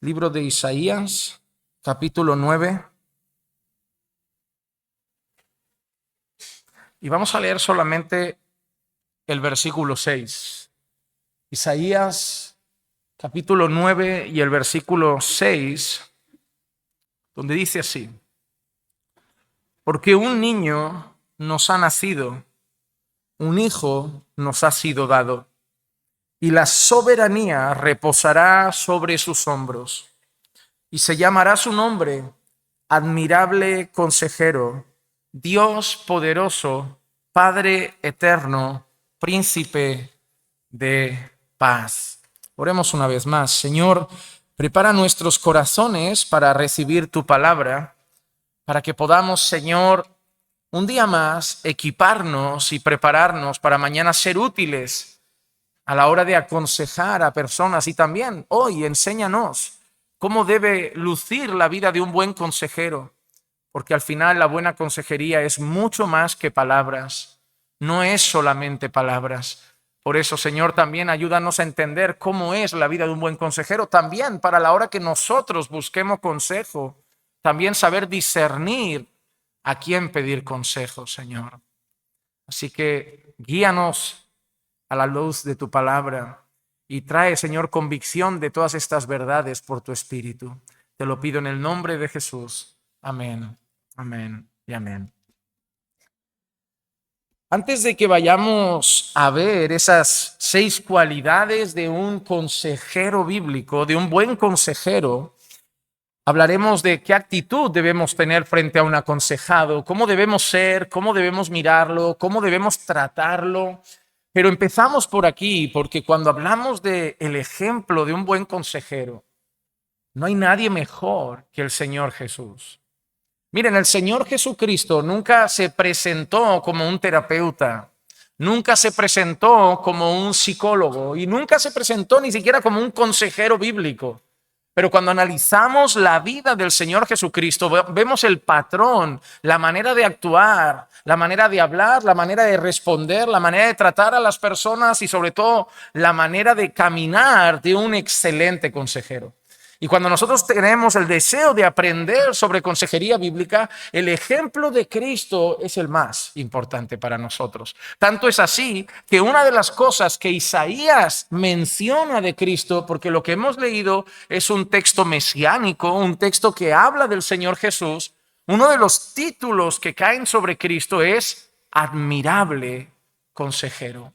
Libro de Isaías, capítulo 9. Y vamos a leer solamente el versículo 6. Isaías, capítulo 9 y el versículo 6, donde dice así: Porque un niño nos ha nacido, un hijo nos ha sido dado, y la soberanía reposará sobre sus hombros, y se llamará su nombre Admirable Consejero, Dios poderoso, Padre eterno, Príncipe de paz. Oremos una vez más. Señor, prepara nuestros corazones para recibir tu palabra, para que podamos, Señor, un día más equiparnos y prepararnos para mañana ser útiles a la hora de aconsejar a personas. Y también hoy enséñanos cómo debe lucir la vida de un buen consejero, porque al final la buena consejería es mucho más que palabras, no es solamente palabras. Por eso, Señor, también ayúdanos a entender cómo es la vida de un buen consejero, también para la hora que nosotros busquemos consejo, también saber discernir a quién pedir consejo, Señor. Así que guíanos a la luz de tu palabra y trae, Señor, convicción de todas estas verdades por tu Espíritu. Te lo pido en el nombre de Jesús. Amén, amén y amén. Antes de que vayamos a ver esas 6 cualidades de un consejero bíblico, de un buen consejero, hablaremos de qué actitud debemos tener frente a un aconsejado, cómo debemos ser, cómo debemos mirarlo, cómo debemos tratarlo. Pero empezamos por aquí, porque cuando hablamos del ejemplo de un buen consejero, no hay nadie mejor que el Señor Jesús. Miren, el Señor Jesucristo nunca se presentó como un terapeuta, nunca se presentó como un psicólogo y nunca se presentó ni siquiera como un consejero bíblico. Pero cuando analizamos la vida del Señor Jesucristo, vemos el patrón, la manera de actuar, la manera de hablar, la manera de responder, la manera de tratar a las personas y sobre todo la manera de caminar de un excelente consejero. Y cuando nosotros tenemos el deseo de aprender sobre consejería bíblica, el ejemplo de Cristo es el más importante para nosotros. Tanto es así que una de las cosas que Isaías menciona de Cristo, porque lo que hemos leído es un texto mesiánico, un texto que habla del Señor Jesús, uno de los títulos que caen sobre Cristo es admirable consejero.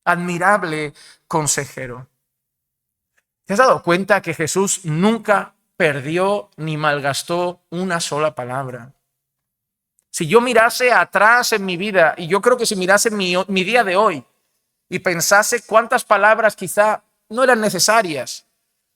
Admirable consejero. ¿Te has dado cuenta que Jesús nunca perdió ni malgastó una sola palabra? Si yo mirase atrás en mi vida, y yo creo que si mirase mi día de hoy y pensase cuántas palabras quizá no eran necesarias,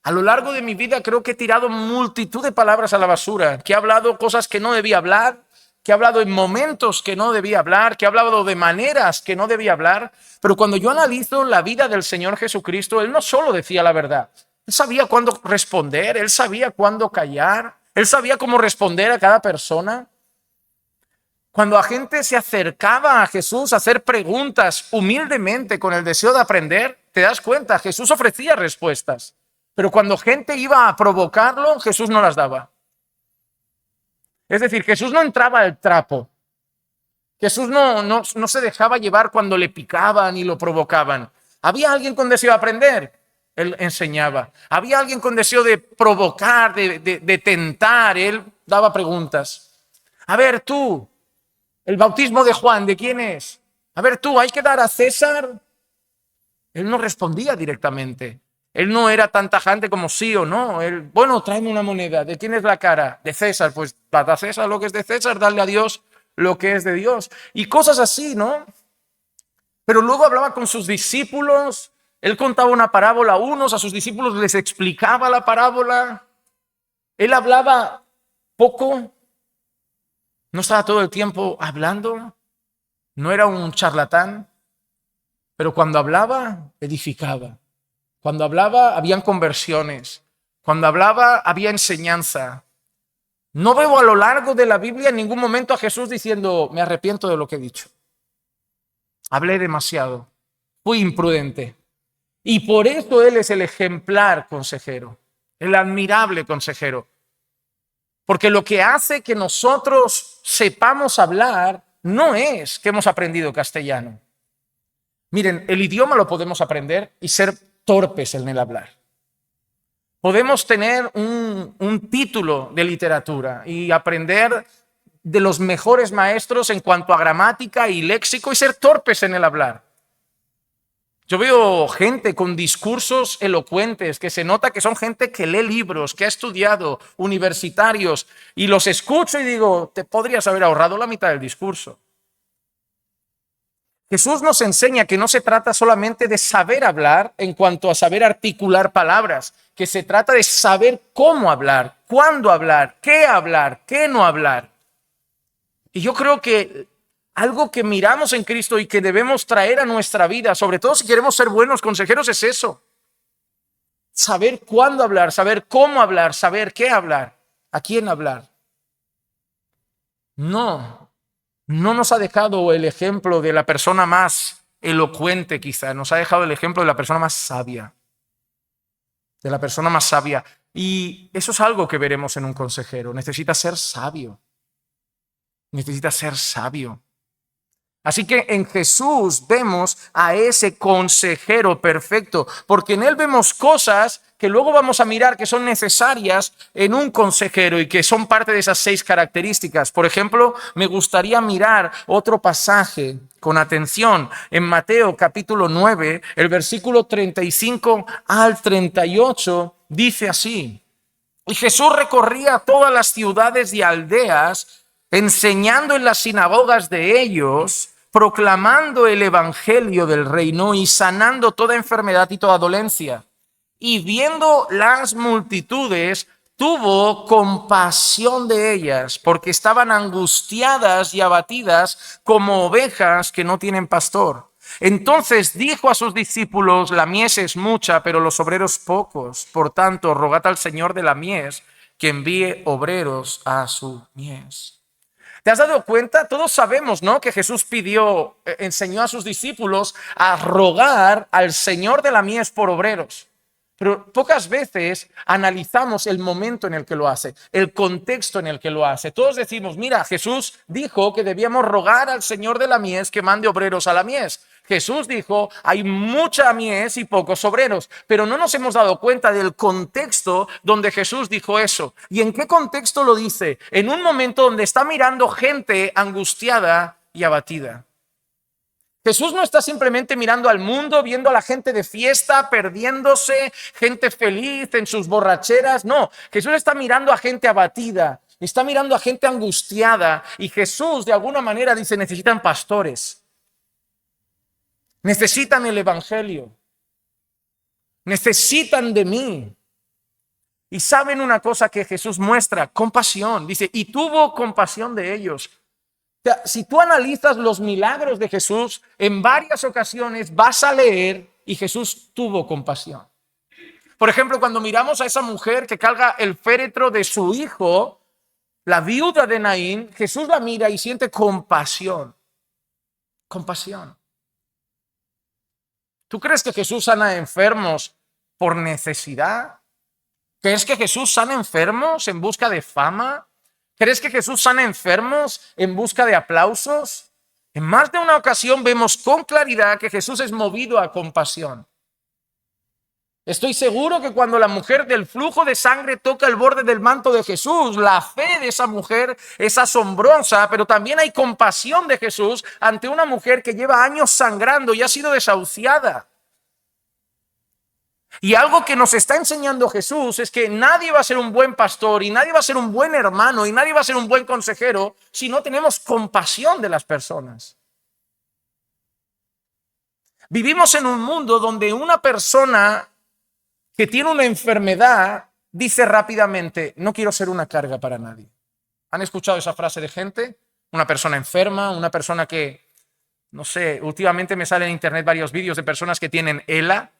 a lo largo de mi vida creo que he tirado multitud de palabras a la basura, que he hablado cosas que no debía hablar, que he hablado en momentos que no debía hablar, que he hablado de maneras que no debía hablar. Pero cuando yo analizo la vida del Señor Jesucristo, Él no solo decía la verdad, Él sabía cuándo responder, Él sabía cuándo callar, Él sabía cómo responder a cada persona. Cuando la gente se acercaba a Jesús a hacer preguntas humildemente con el deseo de aprender, te das cuenta, Jesús ofrecía respuestas. Pero cuando gente iba a provocarlo, Jesús no las daba. Es decir, Jesús no entraba al trapo. Jesús no se dejaba llevar cuando le picaban y lo provocaban. ¿Había alguien con deseo de aprender? Él enseñaba. ¿Había alguien con deseo de provocar, de tentar? Él daba preguntas. A ver, tú, el bautismo de Juan, ¿de quién es? A ver, tú, ¿hay que dar a César? Él no respondía directamente. Él no era tan tajante como sí o no. Él, bueno, tráeme una moneda. ¿De quién es la cara? De César. Pues dad a César lo que es de César, dale a Dios lo que es de Dios. Y cosas así, ¿no? Pero luego hablaba con sus discípulos. Él contaba una parábola a unos, a sus discípulos les explicaba la parábola. Él hablaba poco. No estaba todo el tiempo hablando. No era un charlatán. Pero cuando hablaba, edificaba. Cuando hablaba, habían conversiones. Cuando hablaba, había enseñanza. No veo a lo largo de la Biblia en ningún momento a Jesús diciendo, me arrepiento de lo que he dicho. Hablé demasiado. Fui imprudente. Y por eso Él es el ejemplar consejero. el admirable consejero. Porque lo que hace que nosotros sepamos hablar no es que hemos aprendido castellano. Miren, el idioma lo podemos aprender y ser torpes en el hablar. Podemos tener un título de literatura y aprender de los mejores maestros en cuanto a gramática y léxico y ser torpes en el hablar. Yo veo gente con discursos elocuentes, que se nota que son gente que lee libros, que ha estudiado, universitarios, y los escucho y digo, te podrías haber ahorrado la mitad del discurso. Jesús nos enseña que no se trata solamente de saber hablar en cuanto a saber articular palabras, que se trata de saber cómo hablar, cuándo hablar, qué no hablar. Y yo creo que algo que miramos en Cristo y que debemos traer a nuestra vida, sobre todo si queremos ser buenos consejeros, es eso. Saber cuándo hablar, saber cómo hablar, saber qué hablar, a quién hablar. No nos ha dejado el ejemplo de la persona más elocuente quizá, nos ha dejado el ejemplo de la persona más sabia. De la persona más sabia. Y eso es algo que veremos en un consejero. Necesita ser sabio. Necesita ser sabio. Así que en Jesús vemos a ese consejero perfecto, porque en él vemos cosas que luego vamos a mirar que son necesarias en un consejero y que son parte de esas 6 características. Por ejemplo, me gustaría mirar otro pasaje con atención en Mateo capítulo 9, el versículo 35 al 38, dice así: y Jesús recorría todas las ciudades y aldeas, enseñando en las sinagogas de ellos, proclamando el evangelio del reino y sanando toda enfermedad y toda dolencia. Y viendo las multitudes, tuvo compasión de ellas, porque estaban angustiadas y abatidas como ovejas que no tienen pastor. Entonces dijo a sus discípulos: la mies es mucha, pero los obreros pocos. Por tanto, rogad al Señor de la mies que envíe obreros a su mies. ¿Te has dado cuenta? Todos sabemos, ¿no?, que Jesús enseñó a sus discípulos a rogar al Señor de la mies por obreros. Pero pocas veces analizamos el momento en el que lo hace, el contexto en el que lo hace. Todos decimos, mira, Jesús dijo que debíamos rogar al Señor de la mies que mande obreros a la mies. Jesús dijo, hay mucha mies y pocos obreros, pero no nos hemos dado cuenta del contexto donde Jesús dijo eso. ¿Y en qué contexto lo dice? En un momento donde está mirando gente angustiada y abatida. Jesús no está simplemente mirando al mundo, viendo a la gente de fiesta, perdiéndose, gente feliz en sus borracheras. No, Jesús está mirando a gente abatida, está mirando a gente angustiada. Y Jesús de alguna manera dice, necesitan pastores, necesitan el evangelio, necesitan de mí. Y saben una cosa que Jesús muestra, compasión. Dice, y tuvo compasión de ellos. Si tú analizas los milagros de Jesús, en varias ocasiones vas a leer y Jesús tuvo compasión. Por ejemplo, cuando miramos a esa mujer que carga el féretro de su hijo, la viuda de Naín, Jesús la mira y siente compasión. Compasión. ¿Tú crees que Jesús sana enfermos por necesidad? ¿Crees que Jesús sana enfermos en busca de fama? ¿Crees que Jesús sana enfermos en busca de aplausos? En más de una ocasión vemos con claridad que Jesús es movido a compasión. Estoy seguro que cuando la mujer del flujo de sangre toca el borde del manto de Jesús, la fe de esa mujer es asombrosa, pero también hay compasión de Jesús ante una mujer que lleva años sangrando y ha sido desahuciada. Y algo que nos está enseñando Jesús es que nadie va a ser un buen pastor y nadie va a ser un buen hermano y nadie va a ser un buen consejero si no tenemos compasión de las personas. Vivimos en un mundo donde una persona que tiene una enfermedad dice rápidamente, no quiero ser una carga para nadie. ¿Han escuchado esa frase de gente? Una persona enferma, una persona que, no sé, últimamente me salen en internet varios vídeos de personas que tienen ELA,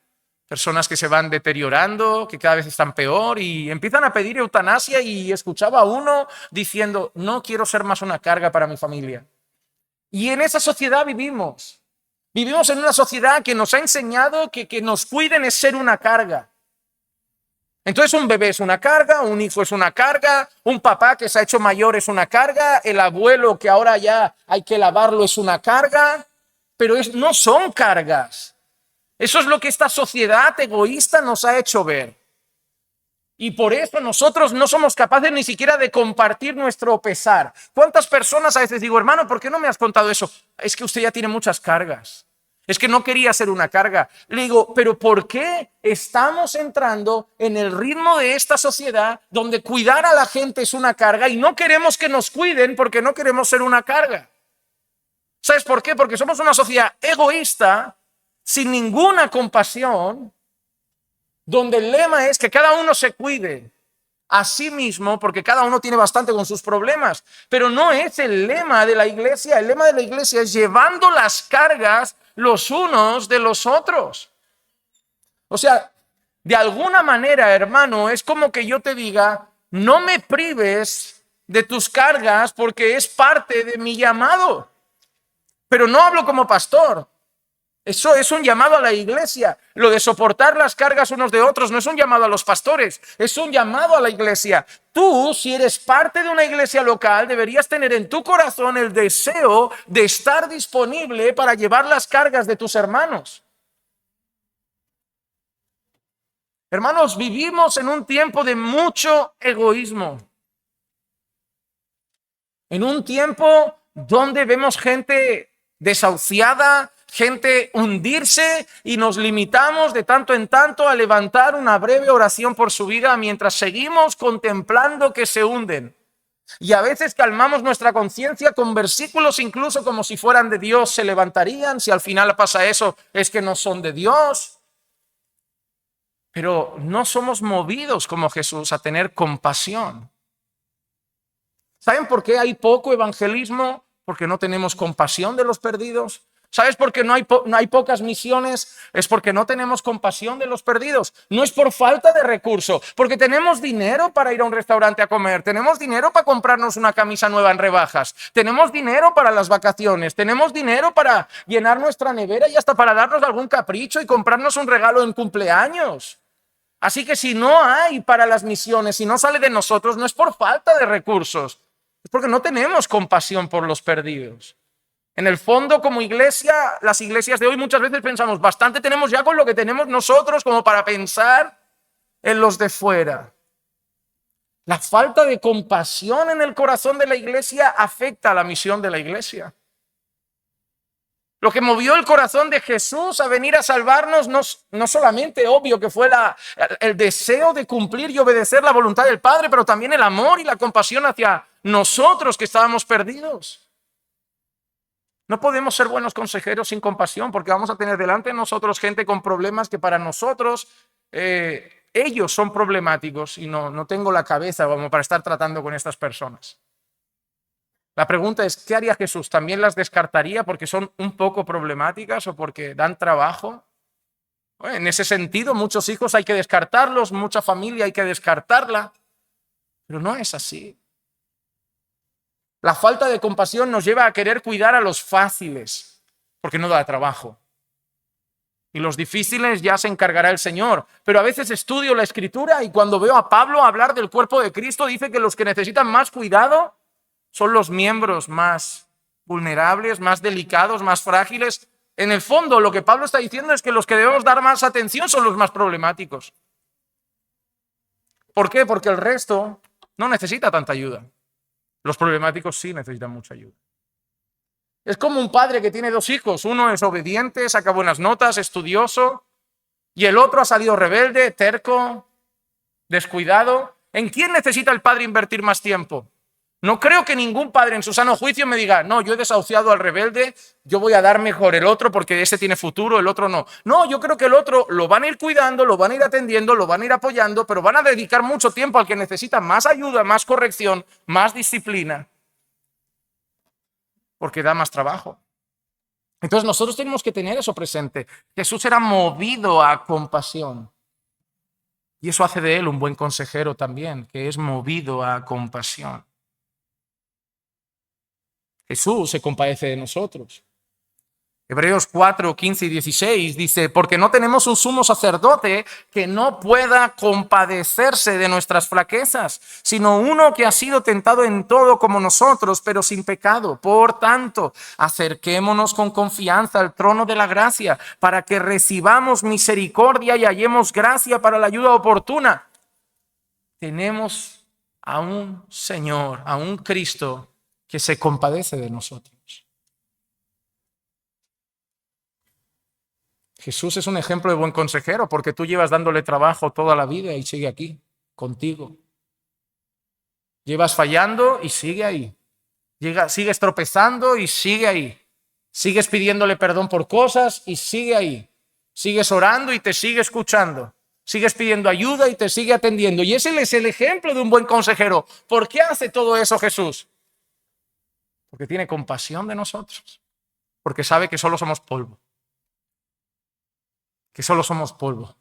personas que se van deteriorando, que cada vez están peor y empiezan a pedir eutanasia, y escuchaba a uno diciendo, no quiero ser más una carga para mi familia. Y en esa sociedad vivimos. Vivimos en una sociedad que nos ha enseñado que nos cuiden es ser una carga. Entonces un bebé es una carga, un hijo es una carga, un papá que se ha hecho mayor es una carga, el abuelo que ahora ya hay que lavarlo es una carga, pero no son cargas. Eso es lo que esta sociedad egoísta nos ha hecho ver. Y por eso nosotros no somos capaces ni siquiera de compartir nuestro pesar. ¿Cuántas personas a veces digo, hermano, ¿por qué no me has contado eso? Es que usted ya tiene muchas cargas. Es que no quería ser una carga. Le digo, pero ¿por qué estamos entrando en el ritmo de esta sociedad donde cuidar a la gente es una carga y no queremos que nos cuiden porque no queremos ser una carga? ¿Sabes por qué? Porque somos una sociedad egoísta, sin ninguna compasión, donde el lema es que cada uno se cuide a sí mismo, porque cada uno tiene bastante con sus problemas, pero no es el lema de la iglesia. El lema de la iglesia es llevando las cargas los unos de los otros. O sea, de alguna manera, hermano, es como que yo te diga, no me prives de tus cargas porque es parte de mi llamado. Pero no hablo como pastor. Eso es un llamado a la iglesia. Lo de soportar las cargas unos de otros no es un llamado a los pastores, es un llamado a la iglesia. Tú, si eres parte de una iglesia local, deberías tener en tu corazón el deseo de estar disponible para llevar las cargas de tus hermanos. Hermanos, vivimos en un tiempo de mucho egoísmo. En un tiempo donde vemos gente desahuciada, gente hundirse y nos limitamos de tanto en tanto a levantar una breve oración por su vida mientras seguimos contemplando que se hunden. Y a veces calmamos nuestra conciencia con versículos incluso como si fueran de Dios, se levantarían, si al final pasa eso es que no son de Dios. Pero no somos movidos como Jesús a tener compasión. ¿Saben por qué hay poco evangelismo? Porque no tenemos compasión de los perdidos. ¿Sabes por qué no hay pocas misiones? Es porque no tenemos compasión de los perdidos. No es por falta de recursos, porque tenemos dinero para ir a un restaurante a comer, tenemos dinero para comprarnos una camisa nueva en rebajas, tenemos dinero para las vacaciones, tenemos dinero para llenar nuestra nevera y hasta para darnos algún capricho y comprarnos un regalo en cumpleaños. Así que si no hay para las misiones, si no sale de nosotros, no es por falta de recursos, es porque no tenemos compasión por los perdidos. En el fondo, como iglesia, las iglesias de hoy muchas veces pensamos, bastante tenemos ya con lo que tenemos nosotros como para pensar en los de fuera. La falta de compasión en el corazón de la iglesia afecta a la misión de la iglesia. Lo que movió el corazón de Jesús a venir a salvarnos no solamente, obvio, que fue el deseo de cumplir y obedecer la voluntad del Padre, pero también el amor y la compasión hacia nosotros que estábamos perdidos. No podemos ser buenos consejeros sin compasión porque vamos a tener delante de nosotros gente con problemas que para nosotros ellos son problemáticos y no tengo la cabeza como para estar tratando con estas personas. La pregunta es, ¿qué haría Jesús? ¿También las descartaría porque son un poco problemáticas o porque dan trabajo? Bueno, en ese sentido, muchos hijos hay que descartarlos, mucha familia hay que descartarla, pero no es así. La falta de compasión nos lleva a querer cuidar a los fáciles, porque no da trabajo. Y los difíciles ya se encargará el Señor. Pero a veces estudio la Escritura y cuando veo a Pablo hablar del cuerpo de Cristo, dice que los que necesitan más cuidado son los miembros más vulnerables, más delicados, más frágiles. En el fondo, lo que Pablo está diciendo es que los que debemos dar más atención son los más problemáticos. ¿Por qué? Porque el resto no necesita tanta ayuda. Los problemáticos sí necesitan mucha ayuda. Es como un padre que tiene dos hijos. Uno es obediente, saca buenas notas, estudioso, y el otro ha salido rebelde, terco, descuidado. ¿En quién necesita el padre invertir más tiempo? No creo que ningún padre en su sano juicio me diga, no, yo he desahuciado al rebelde, yo voy a dar mejor el otro porque ese tiene futuro, el otro no. No, yo creo que el otro lo van a ir cuidando, lo van a ir atendiendo, lo van a ir apoyando, pero van a dedicar mucho tiempo al que necesita más ayuda, más corrección, más disciplina, porque da más trabajo. Entonces nosotros tenemos que tener eso presente. Jesús era movido a compasión. Y eso hace de él un buen consejero también, que es movido a compasión. Jesús se compadece de nosotros. Hebreos 4, 15 y 16 dice, porque no tenemos un sumo sacerdote que no pueda compadecerse de nuestras flaquezas, sino uno que ha sido tentado en todo como nosotros, pero sin pecado. Por tanto, acerquémonos con confianza al trono de la gracia para que recibamos misericordia y hallemos gracia para la ayuda oportuna. Tenemos a un Señor, a un Cristo que se compadece de nosotros. Jesús es un ejemplo de buen consejero porque tú llevas dándole trabajo toda la vida y sigue aquí, contigo. Llevas fallando y sigue ahí. Sigues tropezando y sigue ahí. Sigues pidiéndole perdón por cosas y sigue ahí. Sigues orando y te sigue escuchando. Sigues pidiendo ayuda y te sigue atendiendo. Y ese es el ejemplo de un buen consejero. ¿Por qué hace todo eso Jesús? Porque tiene compasión de nosotros. Porque sabe que solo somos polvo. Que solo somos polvo.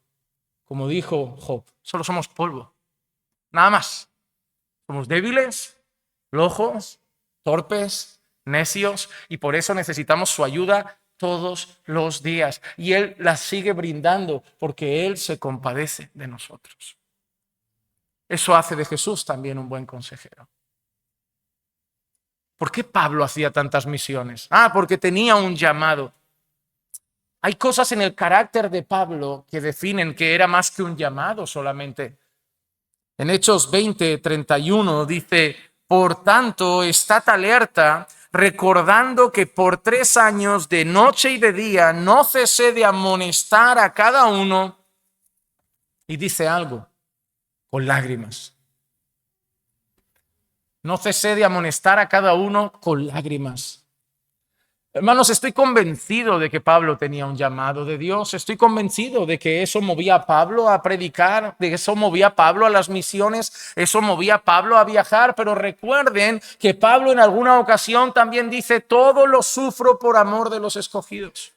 Como dijo Job, solo somos polvo. Nada más. Somos débiles, flojos, torpes, necios, y por eso necesitamos su ayuda todos los días. Y Él la sigue brindando porque Él se compadece de nosotros. Eso hace de Jesús también un buen consejero. ¿Por qué Pablo hacía tantas misiones? Porque tenía un llamado. Hay cosas en el carácter de Pablo que definen que era más que un llamado solamente. En Hechos 20, 31 dice, por tanto, estad alerta, recordando que por 3 años, de noche y de día, no cesé de amonestar a cada uno. Y dice algo, con lágrimas. No cesé de amonestar a cada uno con lágrimas. Hermanos, estoy convencido de que Pablo tenía un llamado de Dios. Estoy convencido de que eso movía a Pablo a predicar, de que eso movía a Pablo a las misiones, eso movía a Pablo a viajar. Pero recuerden que Pablo en alguna ocasión también dice, todo lo sufro por amor de los escogidos.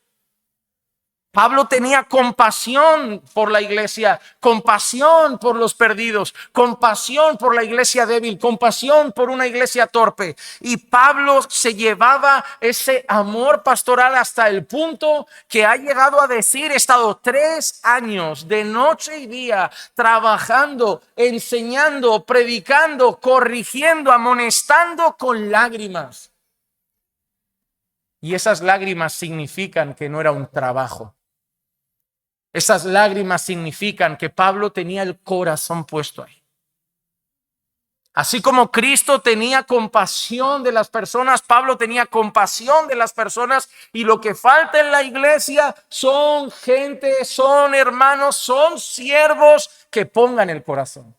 Pablo tenía compasión por la iglesia, compasión por los perdidos, compasión por la iglesia débil, compasión por una iglesia torpe. Y Pablo se llevaba ese amor pastoral hasta el punto que ha llegado a decir, he estado 3 años de noche y día trabajando, enseñando, predicando, corrigiendo, amonestando con lágrimas. Y esas lágrimas significan que no era un trabajo. Esas lágrimas significan que Pablo tenía el corazón puesto ahí. Así como Cristo tenía compasión de las personas, Pablo tenía compasión de las personas, y lo que falta en la iglesia son gente, son hermanos, son siervos que pongan el corazón.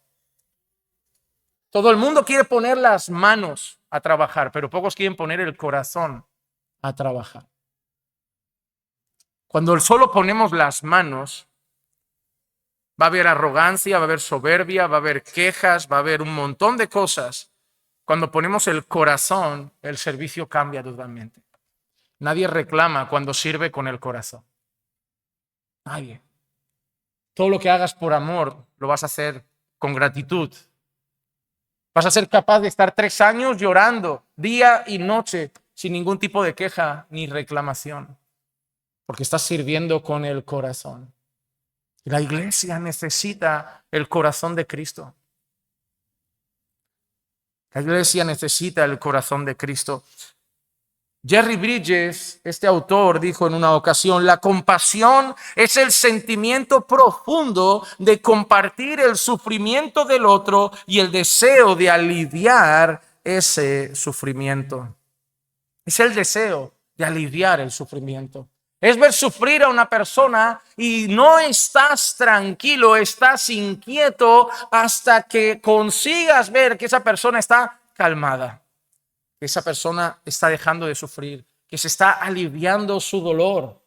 Todo el mundo quiere poner las manos a trabajar, pero pocos quieren poner el corazón a trabajar. Cuando solo ponemos las manos, va a haber arrogancia, va a haber soberbia, va a haber quejas, va a haber un montón de cosas. Cuando ponemos el corazón, el servicio cambia totalmente. Nadie reclama cuando sirve con el corazón. Nadie. Todo lo que hagas por amor lo vas a hacer con gratitud. Vas a ser capaz de estar 3 años llorando día y noche sin ningún tipo de queja ni reclamación, porque estás sirviendo con el corazón. La iglesia necesita el corazón de Cristo. La iglesia necesita el corazón de Cristo. Jerry Bridges, este autor, dijo en una ocasión, la compasión es el sentimiento profundo de compartir el sufrimiento del otro y el deseo de aliviar ese sufrimiento. Es el deseo de aliviar el sufrimiento. Es ver sufrir a una persona y no estás tranquilo, estás inquieto hasta que consigas ver que esa persona está calmada, que esa persona está dejando de sufrir, que se está aliviando su dolor.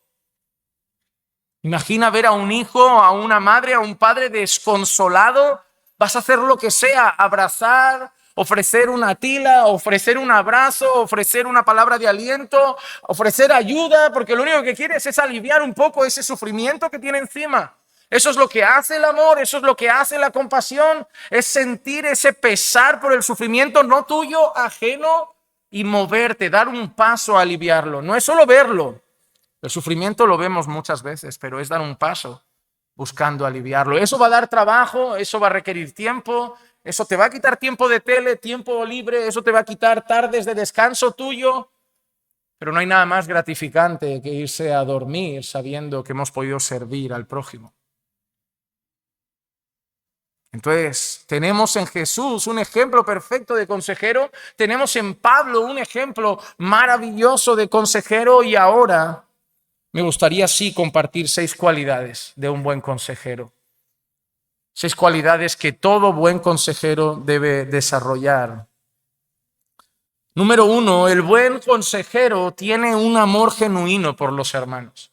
Imagina ver a un hijo, a una madre, a un padre desconsolado. Vas a hacer lo que sea, abrazar, ofrecer una tila, ofrecer un abrazo, ofrecer una palabra de aliento, ofrecer ayuda, porque lo único que quieres es aliviar un poco ese sufrimiento que tiene encima. Eso es lo que hace el amor, eso es lo que hace la compasión, es sentir ese pesar por el sufrimiento no tuyo, ajeno, y moverte, dar un paso a aliviarlo. No es solo verlo, El sufrimiento lo vemos muchas veces, pero es dar un paso buscando aliviarlo. Eso va a dar trabajo, eso va a requerir tiempo, eso te va a quitar tiempo de tele, tiempo libre, eso te va a quitar tardes de descanso tuyo, pero no hay nada más gratificante que irse a dormir sabiendo que hemos podido servir al prójimo. Entonces, tenemos en Jesús un ejemplo perfecto de consejero, tenemos en Pablo un ejemplo maravilloso de consejero y ahora me gustaría sí compartir 6 cualidades de un buen consejero. 6 cualidades que todo buen consejero debe desarrollar. Número 1, el buen consejero tiene un amor genuino por los hermanos.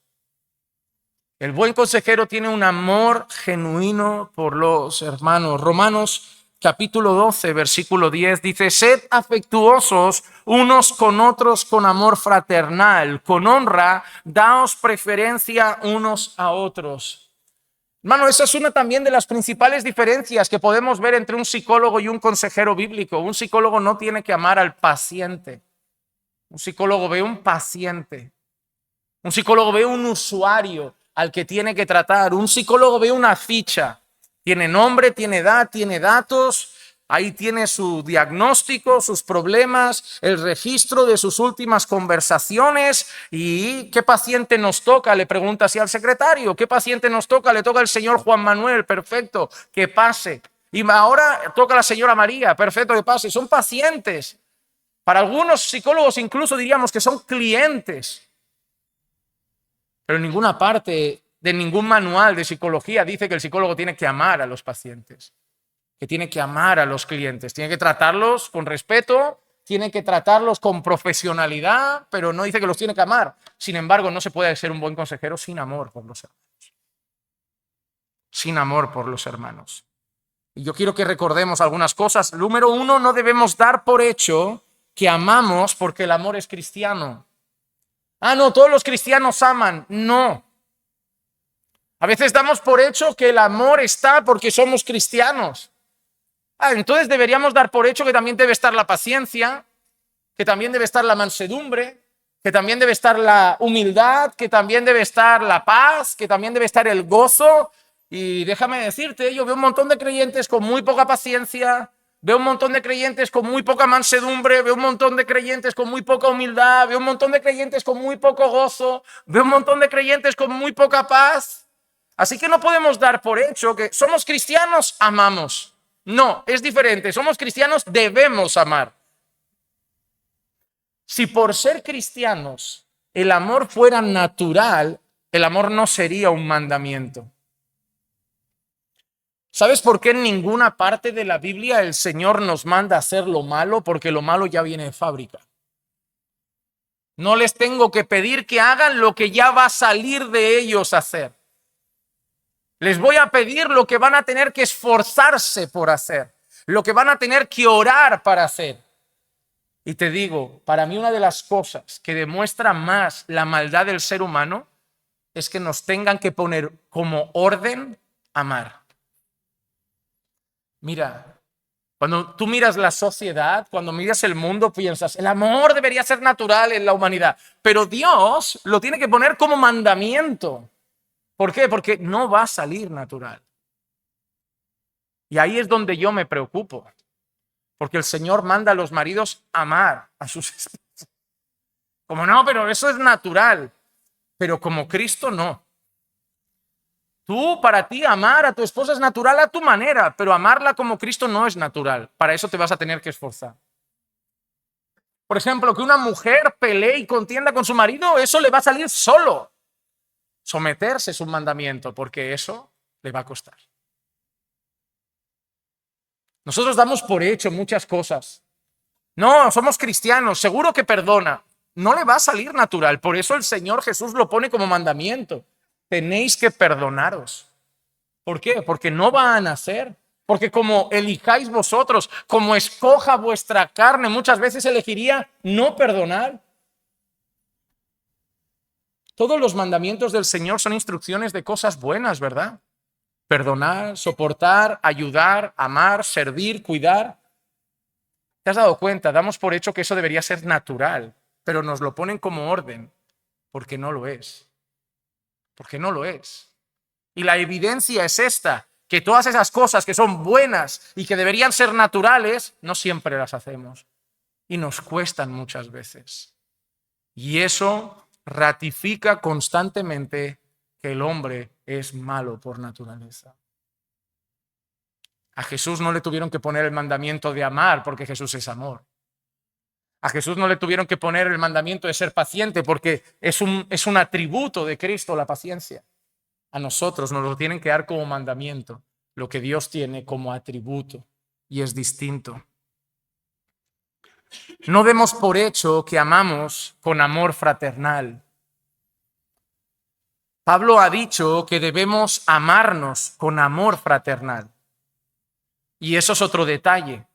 El buen consejero tiene un amor genuino por los hermanos. Romanos capítulo 12, versículo 10 dice: sed afectuosos unos con otros con amor fraternal, con honra, daos preferencia unos a otros. Hermano, esa es una también de las principales diferencias que podemos ver entre un psicólogo y un consejero bíblico. Un psicólogo no tiene que amar al paciente. Un psicólogo ve un paciente. Un psicólogo ve un usuario al que tiene que tratar. Un psicólogo ve una ficha. Tiene nombre, tiene edad, tiene datos. Ahí tiene su diagnóstico, sus problemas, el registro de sus últimas conversaciones. ¿Y qué paciente nos toca? Le pregunta así al secretario. ¿Qué paciente nos toca? Le toca al señor Juan Manuel. Perfecto, que pase. Y ahora toca a la señora María. Perfecto, que pase. Son pacientes. Para algunos psicólogos incluso diríamos que son clientes. Pero en ninguna parte de ningún manual de psicología dice que el psicólogo tiene que amar a los pacientes, que tiene que amar a los clientes, tiene que tratarlos con respeto, tiene que tratarlos con profesionalidad, pero no dice que los tiene que amar. Sin embargo, no se puede ser un buen consejero sin amor por los hermanos. Sin amor por los hermanos. Y yo quiero que recordemos algunas cosas. Número 1, no debemos dar por hecho que amamos porque el amor es cristiano. Ah, no, todos los cristianos aman. No. A veces damos por hecho que el amor está porque somos cristianos. Ah, entonces deberíamos dar por hecho que también debe estar la paciencia, que también debe estar la mansedumbre, que también debe estar la humildad, que también debe estar la paz, que también debe estar el gozo. Y déjame decirte, yo veo un montón de creyentes con muy poca paciencia, veo un montón de creyentes con muy poca mansedumbre, veo un montón de creyentes con muy poca humildad, veo un montón de creyentes con muy poco gozo, veo un montón de creyentes con muy poca paz. Así que no podemos dar por hecho que somos cristianos, amamos. No, es diferente. Somos cristianos, debemos amar. Si por ser cristianos el amor fuera natural, el amor no sería un mandamiento. ¿Sabes por qué en ninguna parte de la Biblia el Señor nos manda a hacer lo malo? Porque lo malo ya viene de fábrica. No les tengo que pedir que hagan lo que ya va a salir de ellos a hacer. Les voy a pedir lo que van a tener que esforzarse por hacer, lo que van a tener que orar para hacer. Y te digo, para mí una de las cosas que demuestra más la maldad del ser humano es que nos tengan que poner como orden amar. Mira, cuando tú miras la sociedad, cuando miras el mundo, piensas, el amor debería ser natural en la humanidad, pero Dios lo tiene que poner como mandamiento. ¿Por qué? Porque no va a salir natural. Y ahí es donde yo me preocupo, porque el Señor manda a los maridos amar a sus esposas. Como no, pero eso es natural, pero como Cristo no. Tú, para ti, amar a tu esposa es natural a tu manera, pero amarla como Cristo no es natural. Para eso te vas a tener que esforzar. Por ejemplo, que una mujer pelee y contienda con su marido, eso le va a salir solo. Someterse es un mandamiento, porque eso le va a costar. Nosotros damos por hecho muchas cosas. No, somos cristianos, seguro que perdona. No le va a salir natural, por eso el Señor Jesús lo pone como mandamiento. Tenéis que perdonaros. ¿Por qué? Porque no va a nacer. Porque como elijáis vosotros, como escoja vuestra carne, muchas veces elegiría no perdonar. Todos los mandamientos del Señor son instrucciones de cosas buenas, ¿verdad? Perdonar, soportar, ayudar, amar, servir, cuidar. ¿Te has dado cuenta? Damos por hecho que eso debería ser natural, pero nos lo ponen como orden, porque no lo es. Porque no lo es. Y la evidencia es esta, que todas esas cosas que son buenas y que deberían ser naturales, no siempre las hacemos. Y nos cuestan muchas veces. Y eso ratifica constantemente que el hombre es malo por naturaleza. A Jesús no le tuvieron que poner el mandamiento de amar porque Jesús es amor. A Jesús no le tuvieron que poner el mandamiento de ser paciente porque es un atributo de Cristo la paciencia. A nosotros nos lo tienen que dar como mandamiento, lo que Dios tiene como atributo y es distinto. No demos por hecho que amamos con amor fraternal. Pablo ha dicho que debemos amarnos con amor fraternal. Y eso es otro detalle.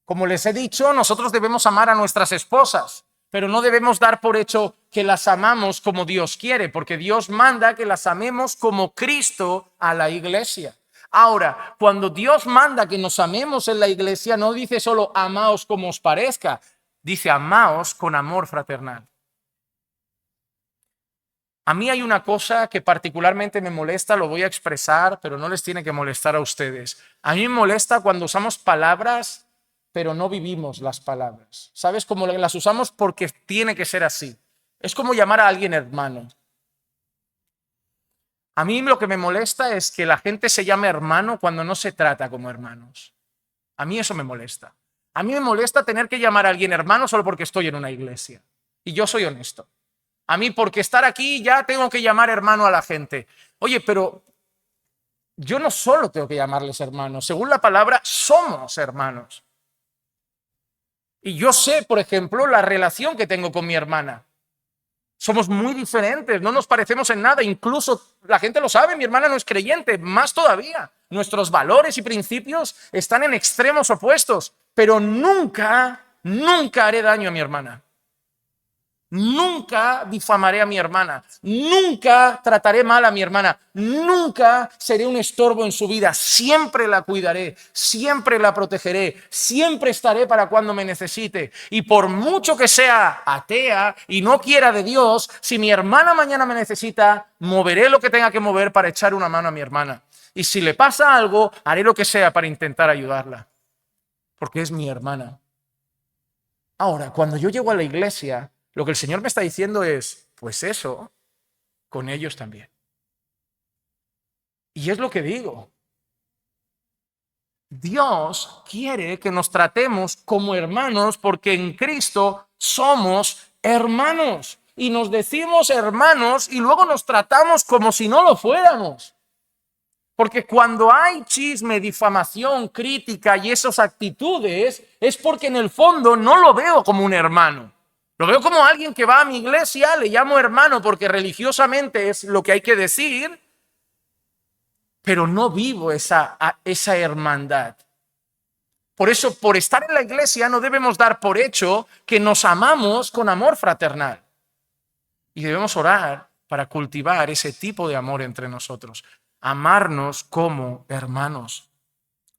Como les he dicho, nosotros debemos amar a nuestras esposas, pero no debemos dar por hecho que las amamos como Dios quiere, porque Dios manda que las amemos como Cristo a la iglesia. Ahora, cuando Dios manda que nos amemos en la iglesia, no dice solo amaos como os parezca, dice amaos con amor fraternal. A mí hay una cosa que particularmente me molesta, lo voy a expresar, pero no les tiene que molestar a ustedes. A mí me molesta cuando usamos palabras, pero no vivimos las palabras. ¿Sabes? Como las usamos porque tiene que ser así. Es como llamar a alguien hermano. A mí lo que me molesta es que la gente se llame hermano cuando no se trata como hermanos. A mí eso me molesta. A mí me molesta tener que llamar a alguien hermano solo porque estoy en una iglesia. Y yo soy honesto. A mí, porque estar aquí, ya tengo que llamar hermano a la gente. Oye, pero yo no solo tengo que llamarles hermanos. Según la palabra, somos hermanos. Y yo sé, por ejemplo, la relación que tengo con mi hermana. Somos muy diferentes, no nos parecemos en nada. Incluso la gente lo sabe, mi hermana no es creyente, más todavía. Nuestros valores y principios están en extremos opuestos. Pero nunca haré daño a mi hermana. Nunca difamaré a mi hermana, nunca trataré mal a mi hermana, nunca seré un estorbo en su vida, siempre la cuidaré, siempre la protegeré, siempre estaré para cuando me necesite. Y por mucho que sea atea y no quiera de Dios, si mi hermana mañana me necesita, moveré lo que tenga que mover para echar una mano a mi hermana. Y si le pasa algo, haré lo que sea para intentar ayudarla, porque es mi hermana. Ahora, cuando yo llego a la iglesia, lo que el Señor me está diciendo es, pues eso, con ellos también. Y es lo que digo. Dios quiere que nos tratemos como hermanos porque en Cristo somos hermanos. Y nos decimos hermanos y luego nos tratamos como si no lo fuéramos. Porque cuando hay chisme, difamación, crítica y esas actitudes, es porque en el fondo no lo veo como un hermano. Lo veo como alguien que va a mi iglesia, le llamo hermano porque religiosamente es lo que hay que decir, pero no vivo esa hermandad. Por eso, por estar en la iglesia, no debemos dar por hecho que nos amamos con amor fraternal. Y debemos orar para cultivar ese tipo de amor entre nosotros, amarnos como hermanos.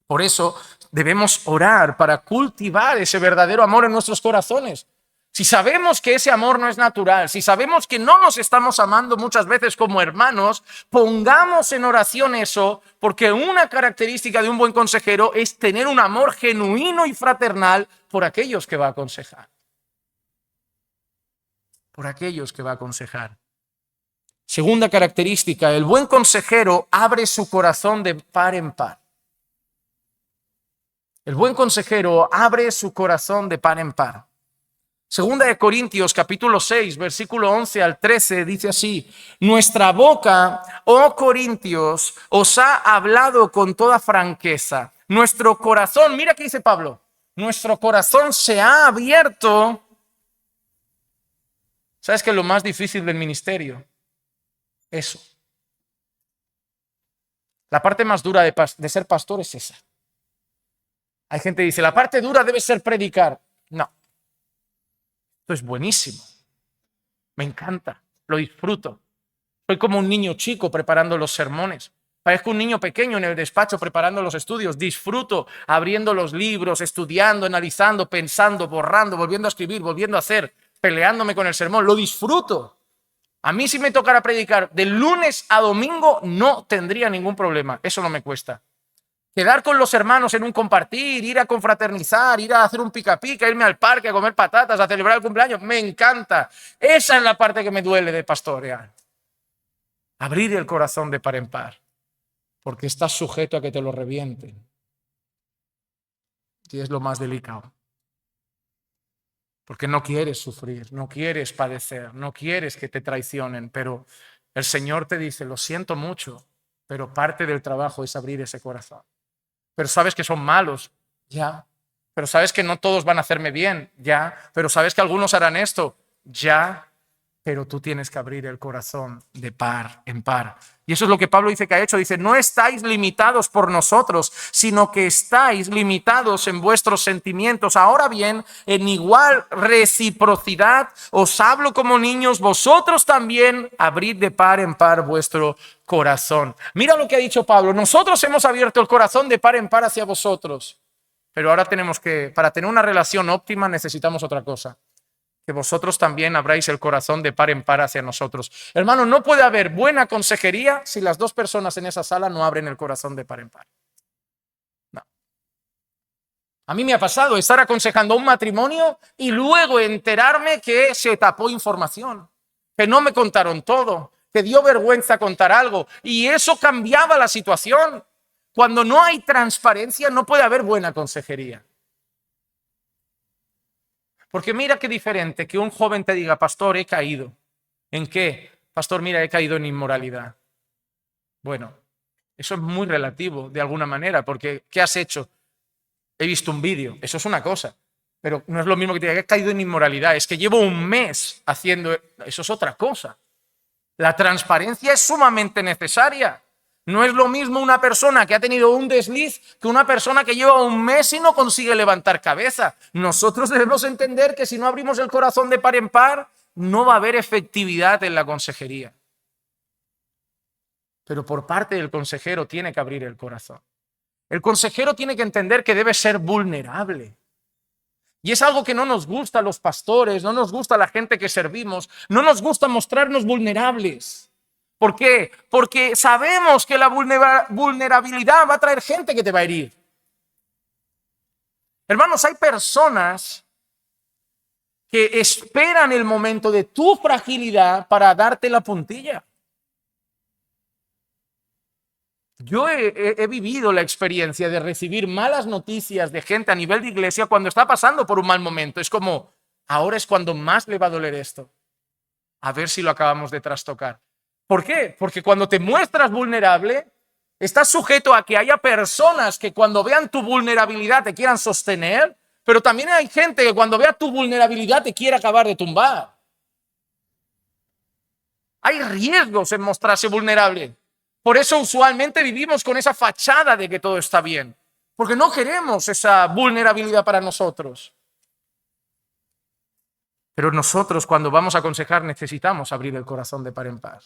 Por eso debemos orar para cultivar ese verdadero amor en nuestros corazones. Si sabemos que ese amor no es natural, si sabemos que no nos estamos amando muchas veces como hermanos, pongamos en oración eso, porque una característica de un buen consejero es tener un amor genuino y fraternal por aquellos que va a aconsejar. Por aquellos que va a aconsejar. Segunda característica, el buen consejero abre su corazón de par en par. El buen consejero abre su corazón de par en par. Segunda de Corintios, capítulo 6, versículo 11 al 13, dice así: nuestra boca, oh Corintios, os ha hablado con toda franqueza. Nuestro corazón, mira qué dice Pablo, nuestro corazón se ha abierto. ¿Sabes qué es lo más difícil del ministerio? Eso. La parte más dura de ser pastor es esa. Hay gente que dice, la parte dura debe ser predicar. No. Esto es buenísimo. Me encanta. Lo disfruto. Soy como un niño chico preparando los sermones. Parezco un niño pequeño en el despacho preparando los estudios. Disfruto abriendo los libros, estudiando, analizando, pensando, borrando, volviendo a escribir, volviendo a hacer, peleándome con el sermón. Lo disfruto. A mí si me tocara predicar de lunes a domingo no tendría ningún problema, eso no me cuesta. Quedar con los hermanos en un compartir, ir a confraternizar, ir a hacer un pica pica, irme al parque a comer patatas, a celebrar el cumpleaños, me encanta. Esa es la parte que me duele de pastorear. Abrir el corazón de par en par, porque estás sujeto a que te lo revienten. Y es lo más delicado. Porque no quieres sufrir, no quieres padecer, no quieres que te traicionen, pero el Señor te dice, lo siento mucho, pero parte del trabajo es abrir ese corazón. Pero sabes que son malos, ya. Pero sabes que no todos van a hacerme bien, ya. Pero sabes que algunos harán esto, ya. Pero tú tienes que abrir el corazón de par en par. Y eso es lo que Pablo dice que ha hecho. Dice, no estáis limitados por nosotros, sino que estáis limitados en vuestros sentimientos. Ahora bien, en igual reciprocidad os hablo como niños, vosotros también abrid de par en par vuestro corazón. Mira lo que ha dicho Pablo. Nosotros hemos abierto el corazón de par en par hacia vosotros. Pero ahora tenemos que, para tener una relación óptima, necesitamos otra cosa. Que vosotros también abráis el corazón de par en par hacia nosotros. Hermano, no puede haber buena consejería si las dos personas en esa sala no abren el corazón de par en par. No. A mí me ha pasado estar aconsejando un matrimonio y luego enterarme que se tapó información, que no me contaron todo, que dio vergüenza contar algo y eso cambiaba la situación. Cuando no hay transparencia no puede haber buena consejería. Porque mira qué diferente que un joven te diga, pastor, he caído. ¿En qué? Pastor, mira, he caído en inmoralidad. Bueno, eso es muy relativo de alguna manera, porque ¿qué has hecho? He visto un vídeo, eso es una cosa, pero no es lo mismo que te diga que he caído en inmoralidad, es que llevo un mes haciendo, eso es otra cosa. La transparencia es sumamente necesaria. No es lo mismo una persona que ha tenido un desliz que una persona que lleva un mes y no consigue levantar cabeza. Nosotros debemos entender que si no abrimos el corazón de par en par, no va a haber efectividad en la consejería. Pero por parte del consejero tiene que abrir el corazón. El consejero tiene que entender que debe ser vulnerable. Y es algo que no nos gusta a los pastores, no nos gusta a la gente que servimos, no nos gusta mostrarnos vulnerables. ¿Por qué? Porque sabemos que la vulnerabilidad va a traer gente que te va a herir. Hermanos, hay personas que esperan el momento de tu fragilidad para darte la puntilla. Yo he vivido la experiencia de recibir malas noticias de gente a nivel de iglesia cuando está pasando por un mal momento. Es como, ahora es cuando más le va a doler esto. A ver si lo acabamos de trastocar. ¿Por qué? Porque cuando te muestras vulnerable, estás sujeto a que haya personas que cuando vean tu vulnerabilidad te quieran sostener, pero también hay gente que cuando vea tu vulnerabilidad te quiere acabar de tumbar. Hay riesgos en mostrarse vulnerable. Por eso usualmente vivimos con esa fachada de que todo está bien, porque no queremos esa vulnerabilidad para nosotros. Pero nosotros cuando vamos a aconsejar necesitamos abrir el corazón de par en par.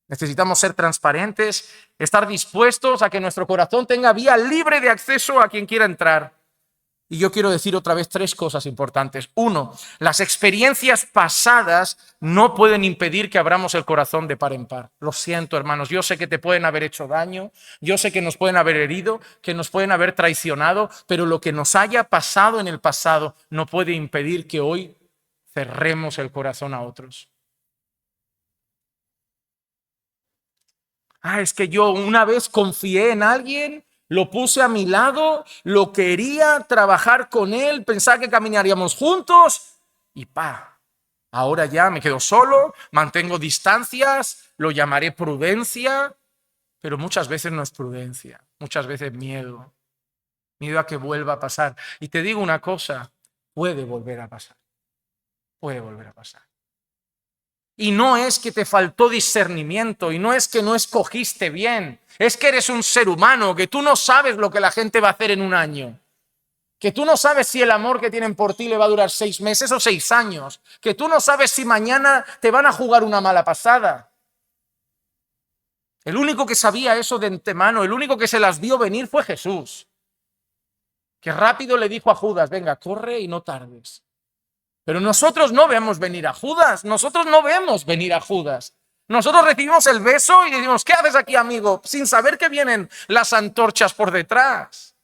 Necesitamos ser transparentes, estar dispuestos a que nuestro corazón tenga vía libre de acceso a quien quiera entrar. Y yo quiero decir otra vez 3 cosas importantes. 1, las experiencias pasadas no pueden impedir que abramos el corazón de par en par. Lo siento, hermanos, yo sé que te pueden haber hecho daño, yo sé que nos pueden haber herido, que nos pueden haber traicionado, pero lo que nos haya pasado en el pasado no puede impedir que hoy cerremos el corazón a otros. Es que yo una vez confié en alguien, lo puse a mi lado, lo quería trabajar con él, pensaba que caminaríamos juntos y ahora ya me quedo solo, mantengo distancias, lo llamaré prudencia, pero muchas veces no es prudencia, muchas veces miedo a que vuelva a pasar. Y te digo una cosa, puede volver a pasar, puede volver a pasar. Y no es que te faltó discernimiento, y no es que no escogiste bien, es que eres un ser humano, que tú no sabes lo que la gente va a hacer en un año, que tú no sabes si el amor que tienen por ti le va a durar 6 meses o 6 años, que tú no sabes si mañana te van a jugar una mala pasada. El único que sabía eso de antemano, el único que se las vio venir fue Jesús, que rápido le dijo a Judas, venga, corre y no tardes. Pero nosotros no vemos venir a Judas, nosotros no vemos venir a Judas. Nosotros recibimos el beso y decimos, ¿qué haces aquí, amigo? Sin saber que vienen las antorchas por detrás.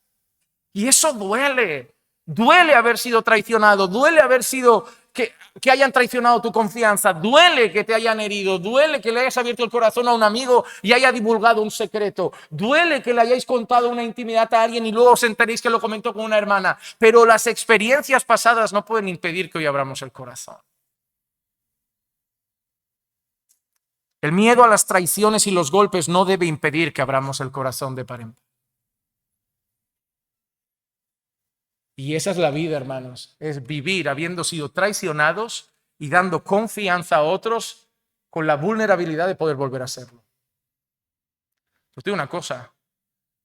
Y eso duele. Duele haber sido traicionado, duele haber sido que hayan traicionado tu confianza, duele que te hayan herido, duele que le hayas abierto el corazón a un amigo y haya divulgado un secreto, duele que le hayáis contado una intimidad a alguien y luego os enteréis que lo comentó con una hermana, pero las experiencias pasadas no pueden impedir que hoy abramos el corazón. El miedo a las traiciones y los golpes no debe impedir que abramos el corazón de par en par. Y esa es la vida, hermanos, es vivir habiendo sido traicionados y dando confianza a otros con la vulnerabilidad de poder volver a serlo. Os digo una cosa,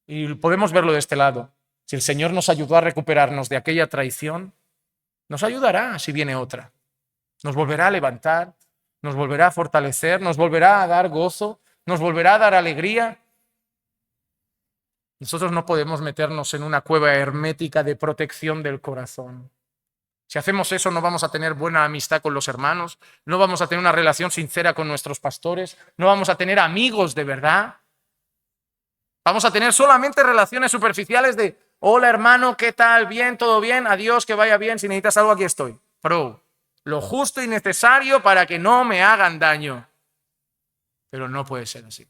y podemos verlo de este lado. Si el Señor nos ayudó a recuperarnos de aquella traición, nos ayudará si viene otra. Nos volverá a levantar, nos volverá a fortalecer, nos volverá a dar gozo, nos volverá a dar alegría. Nosotros no podemos meternos en una cueva hermética de protección del corazón. Si hacemos eso, no vamos a tener buena amistad con los hermanos, no vamos a tener una relación sincera con nuestros pastores, no vamos a tener amigos de verdad. Vamos a tener solamente relaciones superficiales de, hola hermano, ¿qué tal? Bien, todo bien, adiós, que vaya bien, si necesitas algo aquí estoy. Pro, lo justo y necesario para que no me hagan daño. Pero no puede ser así.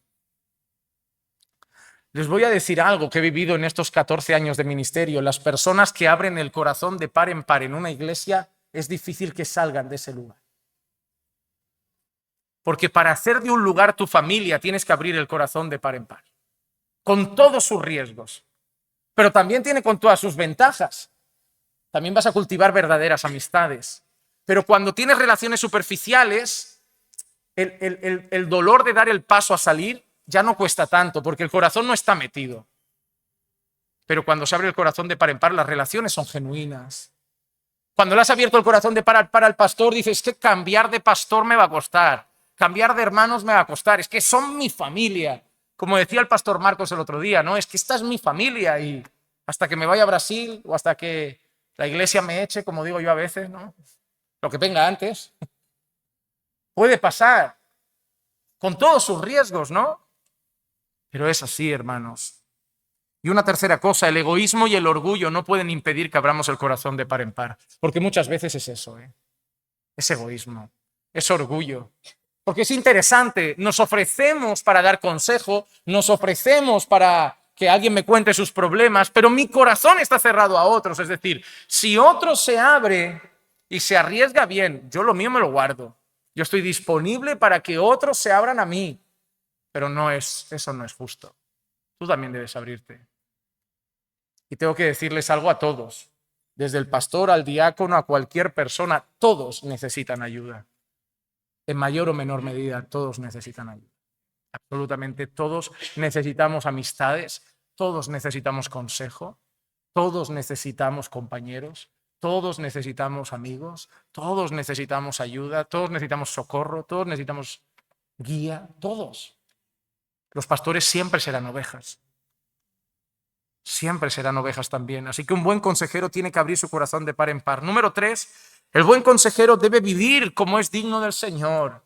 Les voy a decir algo que he vivido en estos 14 años de ministerio. Las personas que abren el corazón de par en par en una iglesia, es difícil que salgan de ese lugar. Porque para hacer de un lugar tu familia tienes que abrir el corazón de par en par. Con todos sus riesgos. Pero también tiene con todas sus ventajas. También vas a cultivar verdaderas amistades. Pero cuando tienes relaciones superficiales, el dolor de dar el paso a salir ya no cuesta tanto, porque el corazón no está metido. Pero cuando se abre el corazón de par en par, las relaciones son genuinas. Cuando le has abierto el corazón de par en par al pastor, dices, es que cambiar de pastor me va a costar, cambiar de hermanos me va a costar, es que son mi familia. Como decía el pastor Marcos el otro día, ¿no? Es que esta es mi familia y hasta que me vaya a Brasil o hasta que la iglesia me eche, como digo yo a veces, ¿no? Lo que venga antes. Puede pasar, con todos sus riesgos, ¿no? Pero es así, hermanos. Y una tercera cosa, el egoísmo y el orgullo no pueden impedir que abramos el corazón de par en par. Porque muchas veces es eso, es egoísmo, es orgullo. Porque es interesante, nos ofrecemos para dar consejo, nos ofrecemos para que alguien me cuente sus problemas, pero mi corazón está cerrado a otros. Es decir, si otro se abre y se arriesga bien, yo lo mío me lo guardo. Yo estoy disponible para que otros se abran a mí. Pero eso no es justo. Tú también debes abrirte. Y tengo que decirles algo a todos, desde el pastor al diácono, a cualquier persona, todos necesitan ayuda. En mayor o menor medida, todos necesitan ayuda. Absolutamente todos necesitamos amistades, todos necesitamos consejo, todos necesitamos compañeros, todos necesitamos amigos, todos necesitamos ayuda, todos necesitamos socorro, todos necesitamos guía, todos. Los pastores siempre serán ovejas. Siempre serán ovejas también. Así que un buen consejero tiene que abrir su corazón de par en par. Número 3, el buen consejero debe vivir como es digno del Señor.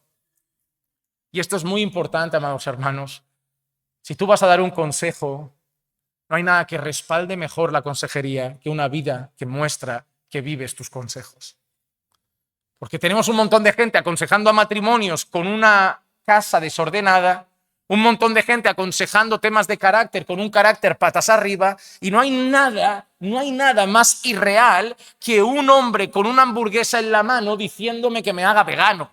Y esto es muy importante, amados hermanos. Si tú vas a dar un consejo, no hay nada que respalde mejor la consejería que una vida que muestra que vives tus consejos. Porque tenemos un montón de gente aconsejando a matrimonios con una casa desordenada, un montón de gente aconsejando temas de carácter con un carácter patas arriba, y no hay nada más irreal que un hombre con una hamburguesa en la mano diciéndome que me haga vegano.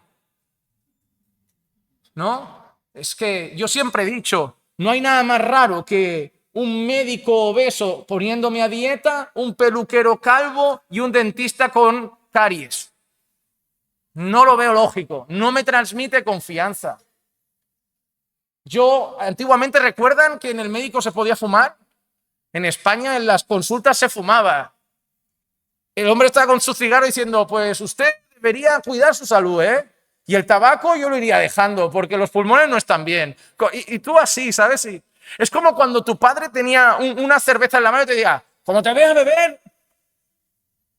¿No? Es que yo siempre he dicho, no hay nada más raro que un médico obeso poniéndome a dieta, un peluquero calvo y un dentista con caries. No lo veo lógico, no me transmite confianza. Yo, antiguamente, ¿recuerdan que en el médico se podía fumar? En España en las consultas se fumaba. El hombre estaba con su cigarro diciendo, pues usted debería cuidar su salud, ¿eh? Y el tabaco yo lo iría dejando porque los pulmones no están bien. Y tú así, ¿sabes? Y es como cuando tu padre tenía una cerveza en la mano y te decía, ¿cómo te veas beber?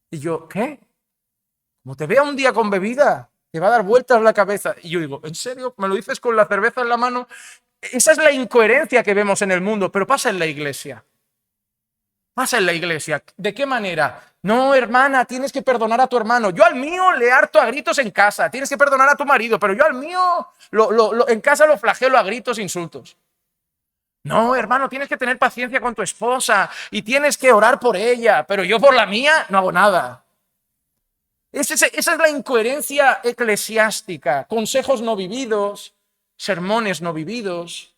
Y yo, ¿qué? Como te vea un día con bebida, te va a dar vueltas la cabeza. Y yo digo, ¿en serio? ¿Me lo dices con la cerveza en la mano? Esa es la incoherencia que vemos en el mundo, pero pasa en la iglesia. Pasa en la iglesia. ¿De qué manera? No, hermana, tienes que perdonar a tu hermano. Yo al mío le harto a gritos en casa. Tienes que perdonar a tu marido, pero yo al mío en casa lo flagelo a gritos e insultos. No, hermano, tienes que tener paciencia con tu esposa y tienes que orar por ella, pero yo por la mía no hago nada. Esa es la incoherencia eclesiástica. Consejos no vividos, sermones no vividos.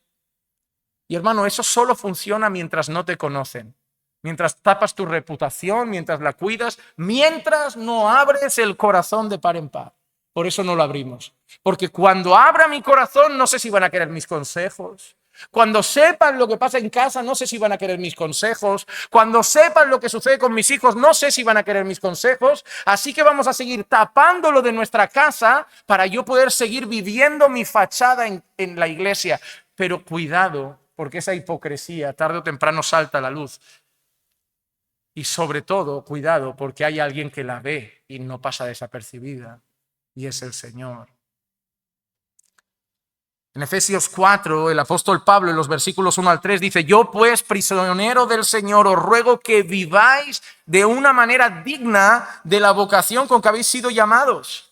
Y hermano, eso solo funciona mientras no te conocen. Mientras tapas tu reputación, mientras la cuidas, mientras no abres el corazón de par en par. Por eso no lo abrimos. Porque cuando abra mi corazón, no sé si van a querer mis consejos. Cuando sepan lo que pasa en casa, no sé si van a querer mis consejos. Cuando sepan lo que sucede con mis hijos, no sé si van a querer mis consejos. Así que vamos a seguir tapándolo de nuestra casa para yo poder seguir viviendo mi fachada en la iglesia. Pero cuidado, porque esa hipocresía tarde o temprano salta a la luz. Y sobre todo, cuidado, porque hay alguien que la ve y no pasa desapercibida, y es el Señor. En Efesios 4, el apóstol Pablo, en los versículos 1 al 3, dice: yo pues, prisionero del Señor, os ruego que viváis de una manera digna de la vocación con que habéis sido llamados.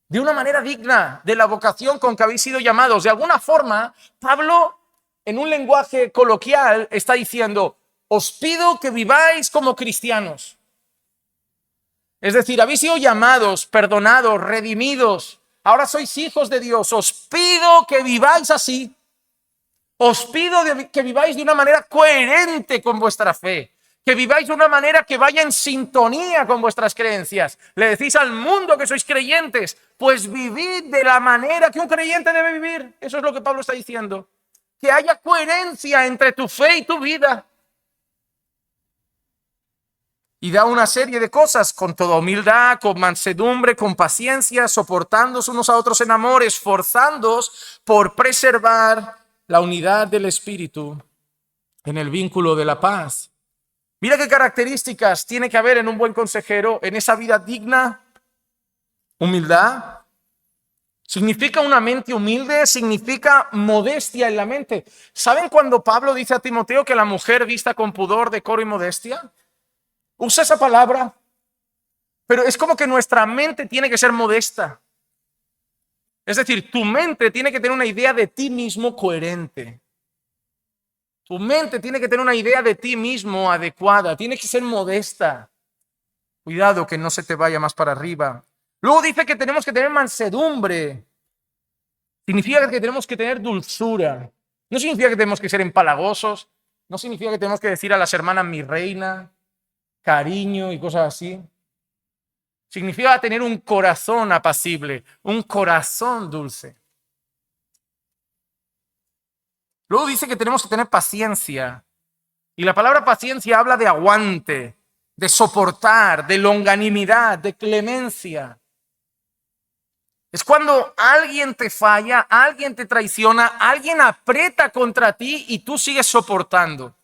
De una manera digna de la vocación con que habéis sido llamados. De alguna forma, Pablo, en un lenguaje coloquial, está diciendo: os pido que viváis como cristianos. Es decir, habéis sido llamados, perdonados, redimidos. Ahora sois hijos de Dios. Os pido que viváis así. Os pido que viváis de una manera coherente con vuestra fe. Que viváis de una manera que vaya en sintonía con vuestras creencias. Le decís al mundo que sois creyentes, pues vivid de la manera que un creyente debe vivir. Eso es lo que Pablo está diciendo. Que haya coherencia entre tu fe y tu vida. Y da una serie de cosas con toda humildad, con mansedumbre, con paciencia, soportándose unos a otros en amor, esforzándoos por preservar la unidad del Espíritu en el vínculo de la paz. Mira qué características tiene que haber en un buen consejero, en esa vida digna. Humildad. Significa una mente humilde, significa modestia en la mente. ¿Saben cuando Pablo dice a Timoteo que la mujer vista con pudor, decoro y modestia? Usa esa palabra, pero es como que nuestra mente tiene que ser modesta. Es decir, tu mente tiene que tener una idea de ti mismo coherente. Tu mente tiene que tener una idea de ti mismo adecuada, tiene que ser modesta. Cuidado que no se te vaya más para arriba. Luego dice que tenemos que tener mansedumbre. Significa que tenemos que tener dulzura. No significa que tenemos que ser empalagosos. No significa que tenemos que decir a las hermanas mi reina, cariño y cosas así. Significa tener un corazón apacible, un corazón dulce. Luego dice que tenemos que tener paciencia. Y la palabra paciencia habla de aguante, de soportar, de longanimidad, de clemencia. Es cuando alguien te falla, alguien te traiciona, alguien aprieta contra ti y tú sigues soportando.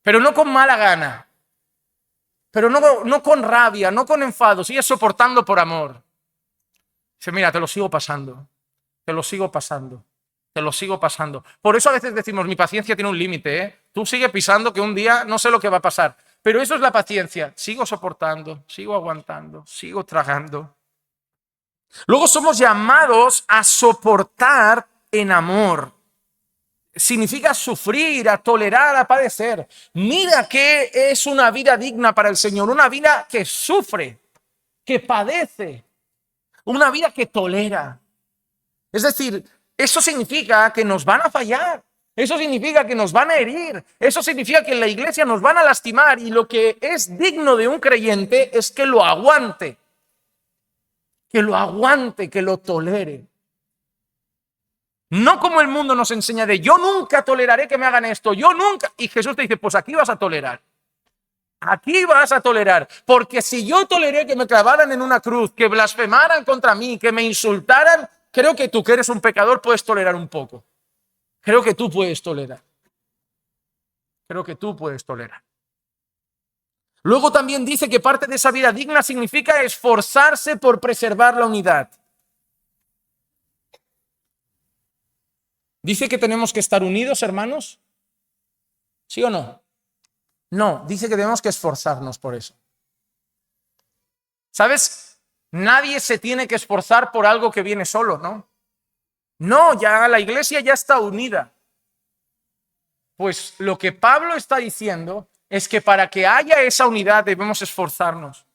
Pero no con mala gana. Pero no con rabia, no con enfado, sigues soportando por amor. Dice, mira, te lo sigo pasando, te lo sigo pasando, te lo sigo pasando. Por eso a veces decimos, mi paciencia tiene un límite, ¿eh? Tú sigue pisando que un día no sé lo que va a pasar. Pero eso es la paciencia. Sigo soportando, sigo aguantando, sigo tragando. Luego somos llamados a soportar en amor. Significa sufrir, a tolerar, a padecer. Mira qué es una vida digna para el Señor, una vida que sufre, que padece, una vida que tolera. Es decir, eso significa que nos van a fallar, eso significa que nos van a herir, eso significa que en la iglesia nos van a lastimar y lo que es digno de un creyente es que lo aguante, que lo tolere. No como el mundo nos enseña de yo nunca toleraré que me hagan esto, yo nunca. Y Jesús te dice, pues aquí vas a tolerar. Aquí vas a tolerar. Porque si yo toleré que me clavaran en una cruz, que blasfemaran contra mí, que me insultaran, creo que tú que eres un pecador puedes tolerar un poco. Creo que tú puedes tolerar. Creo que tú puedes tolerar. Luego también dice que parte de esa vida digna significa esforzarse por preservar la unidad. ¿Dice que tenemos que estar unidos, hermanos? ¿Sí o no? No, dice que tenemos que esforzarnos por eso. ¿Sabes? Nadie se tiene que esforzar por algo que viene solo, ¿no? No, ya la iglesia ya está unida. Pues lo que Pablo está diciendo es que para que haya esa unidad debemos esforzarnos.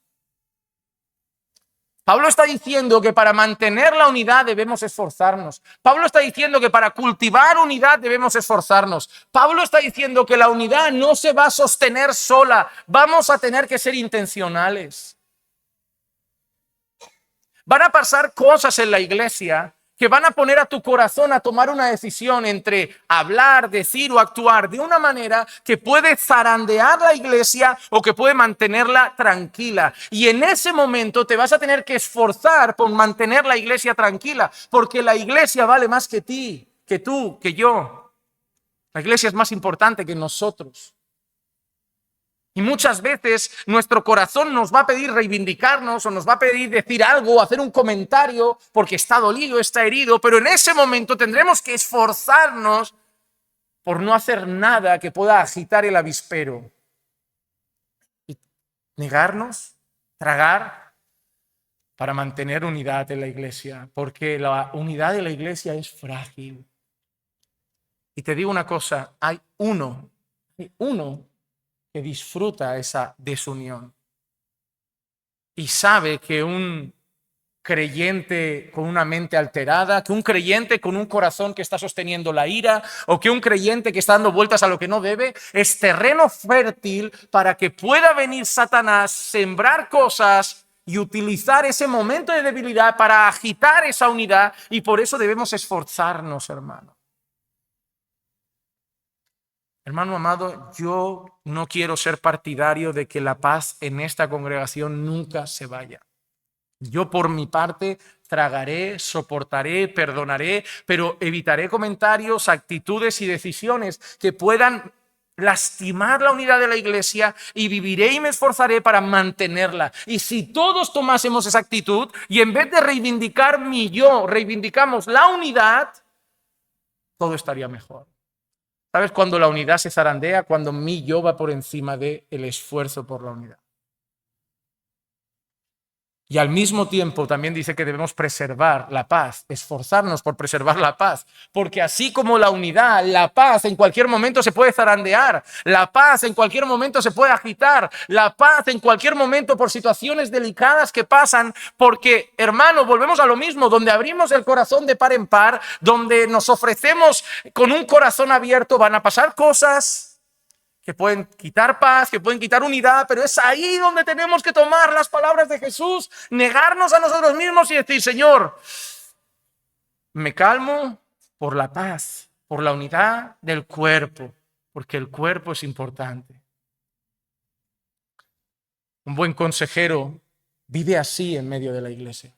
Pablo está diciendo que para mantener la unidad debemos esforzarnos. Pablo está diciendo que para cultivar unidad debemos esforzarnos. Pablo está diciendo que la unidad no se va a sostener sola. Vamos a tener que ser intencionales. Van a pasar cosas en la iglesia que van a poner a tu corazón a tomar una decisión entre hablar, decir o actuar de una manera que puede zarandear la iglesia o que puede mantenerla tranquila. Y en ese momento te vas a tener que esforzar por mantener la iglesia tranquila, porque la iglesia vale más que ti, que tú, que yo. La iglesia es más importante que nosotros. Y muchas veces nuestro corazón nos va a pedir reivindicarnos o nos va a pedir decir algo, hacer un comentario porque está dolido, está herido, pero en ese momento tendremos que esforzarnos por no hacer nada que pueda agitar el avispero. Y negarnos, tragar para mantener unidad en la iglesia, porque la unidad de la iglesia es frágil. Y te digo una cosa, hay uno que disfruta esa desunión y sabe que un creyente con una mente alterada, que un creyente con un corazón que está sosteniendo la ira o que un creyente que está dando vueltas a lo que no debe, es terreno fértil para que pueda venir Satanás, sembrar cosas y utilizar ese momento de debilidad para agitar esa unidad, y por eso debemos esforzarnos, hermano. Hermano amado, yo no quiero ser partidario de que la paz en esta congregación nunca se vaya. Yo por mi parte tragaré, soportaré, perdonaré, pero evitaré comentarios, actitudes y decisiones que puedan lastimar la unidad de la iglesia, y viviré y me esforzaré para mantenerla. Y si todos tomásemos esa actitud y en vez de reivindicar mi yo, reivindicamos la unidad, todo estaría mejor. ¿Sabes cuando la unidad se zarandea? Cuando mi yo va por encima del esfuerzo por la unidad. Y al mismo tiempo también dice que debemos preservar la paz, esforzarnos por preservar la paz, porque así como la unidad, la paz en cualquier momento se puede zarandear, la paz en cualquier momento se puede agitar, la paz en cualquier momento por situaciones delicadas que pasan, porque, hermano, volvemos a lo mismo, donde abrimos el corazón de par en par, donde nos ofrecemos con un corazón abierto, van a pasar cosas que pueden quitar paz, que pueden quitar unidad, pero es ahí donde tenemos que tomar las palabras de Jesús, negarnos a nosotros mismos y decir: Señor, me calmo por la paz, por la unidad del cuerpo, porque el cuerpo es importante. Un buen consejero vive así en medio de la iglesia.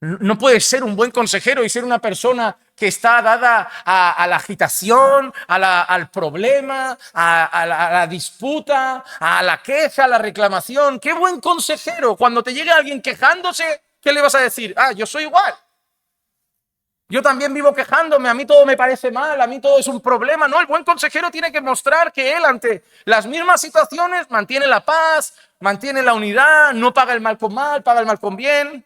No puedes ser un buen consejero y ser una persona que está dada a la agitación, al problema, a la disputa, a la queja, a la reclamación. ¡Qué buen consejero! Cuando te llegue alguien quejándose, ¿qué le vas a decir? Yo soy igual. Yo también vivo quejándome, a mí todo me parece mal, a mí todo es un problema. No, el buen consejero tiene que mostrar que él ante las mismas situaciones mantiene la paz, mantiene la unidad, no paga el mal con mal, paga el mal con bien.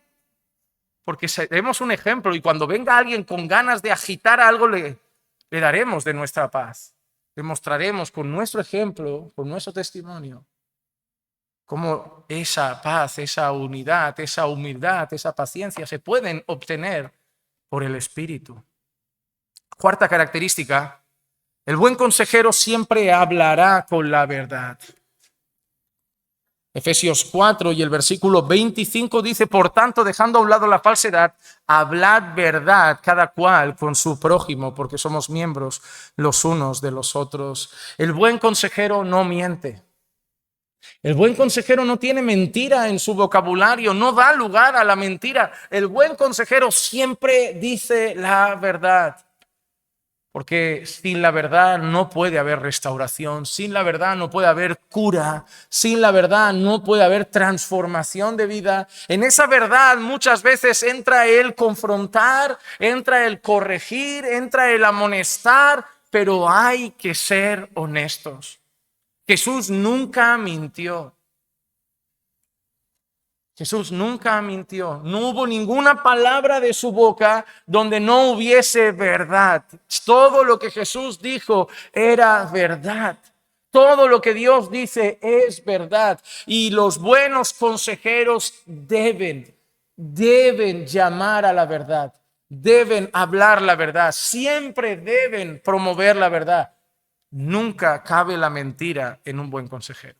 Porque seremos un ejemplo, y cuando venga alguien con ganas de agitar algo, le daremos de nuestra paz. Le mostraremos con nuestro ejemplo, con nuestro testimonio, cómo esa paz, esa unidad, esa humildad, esa paciencia se pueden obtener por el Espíritu. Cuarta característica: el buen consejero siempre hablará con la verdad. Efesios 4 y el versículo 25 dice: por tanto, dejando a un lado la falsedad, hablad verdad cada cual con su prójimo, porque somos miembros los unos de los otros. El buen consejero no miente. El buen consejero no tiene mentira en su vocabulario, no da lugar a la mentira. El buen consejero siempre dice la verdad. Porque sin la verdad no puede haber restauración, sin la verdad no puede haber cura, sin la verdad no puede haber transformación de vida. En esa verdad muchas veces entra el confrontar, entra el corregir, entra el amonestar, pero hay que ser honestos. Jesús nunca mintió. Jesús nunca mintió. No hubo ninguna palabra de su boca donde no hubiese verdad. Todo lo que Jesús dijo era verdad. Todo lo que Dios dice es verdad. Y los buenos consejeros deben llamar a la verdad. Deben hablar la verdad. Siempre deben promover la verdad. Nunca cabe la mentira en un buen consejero.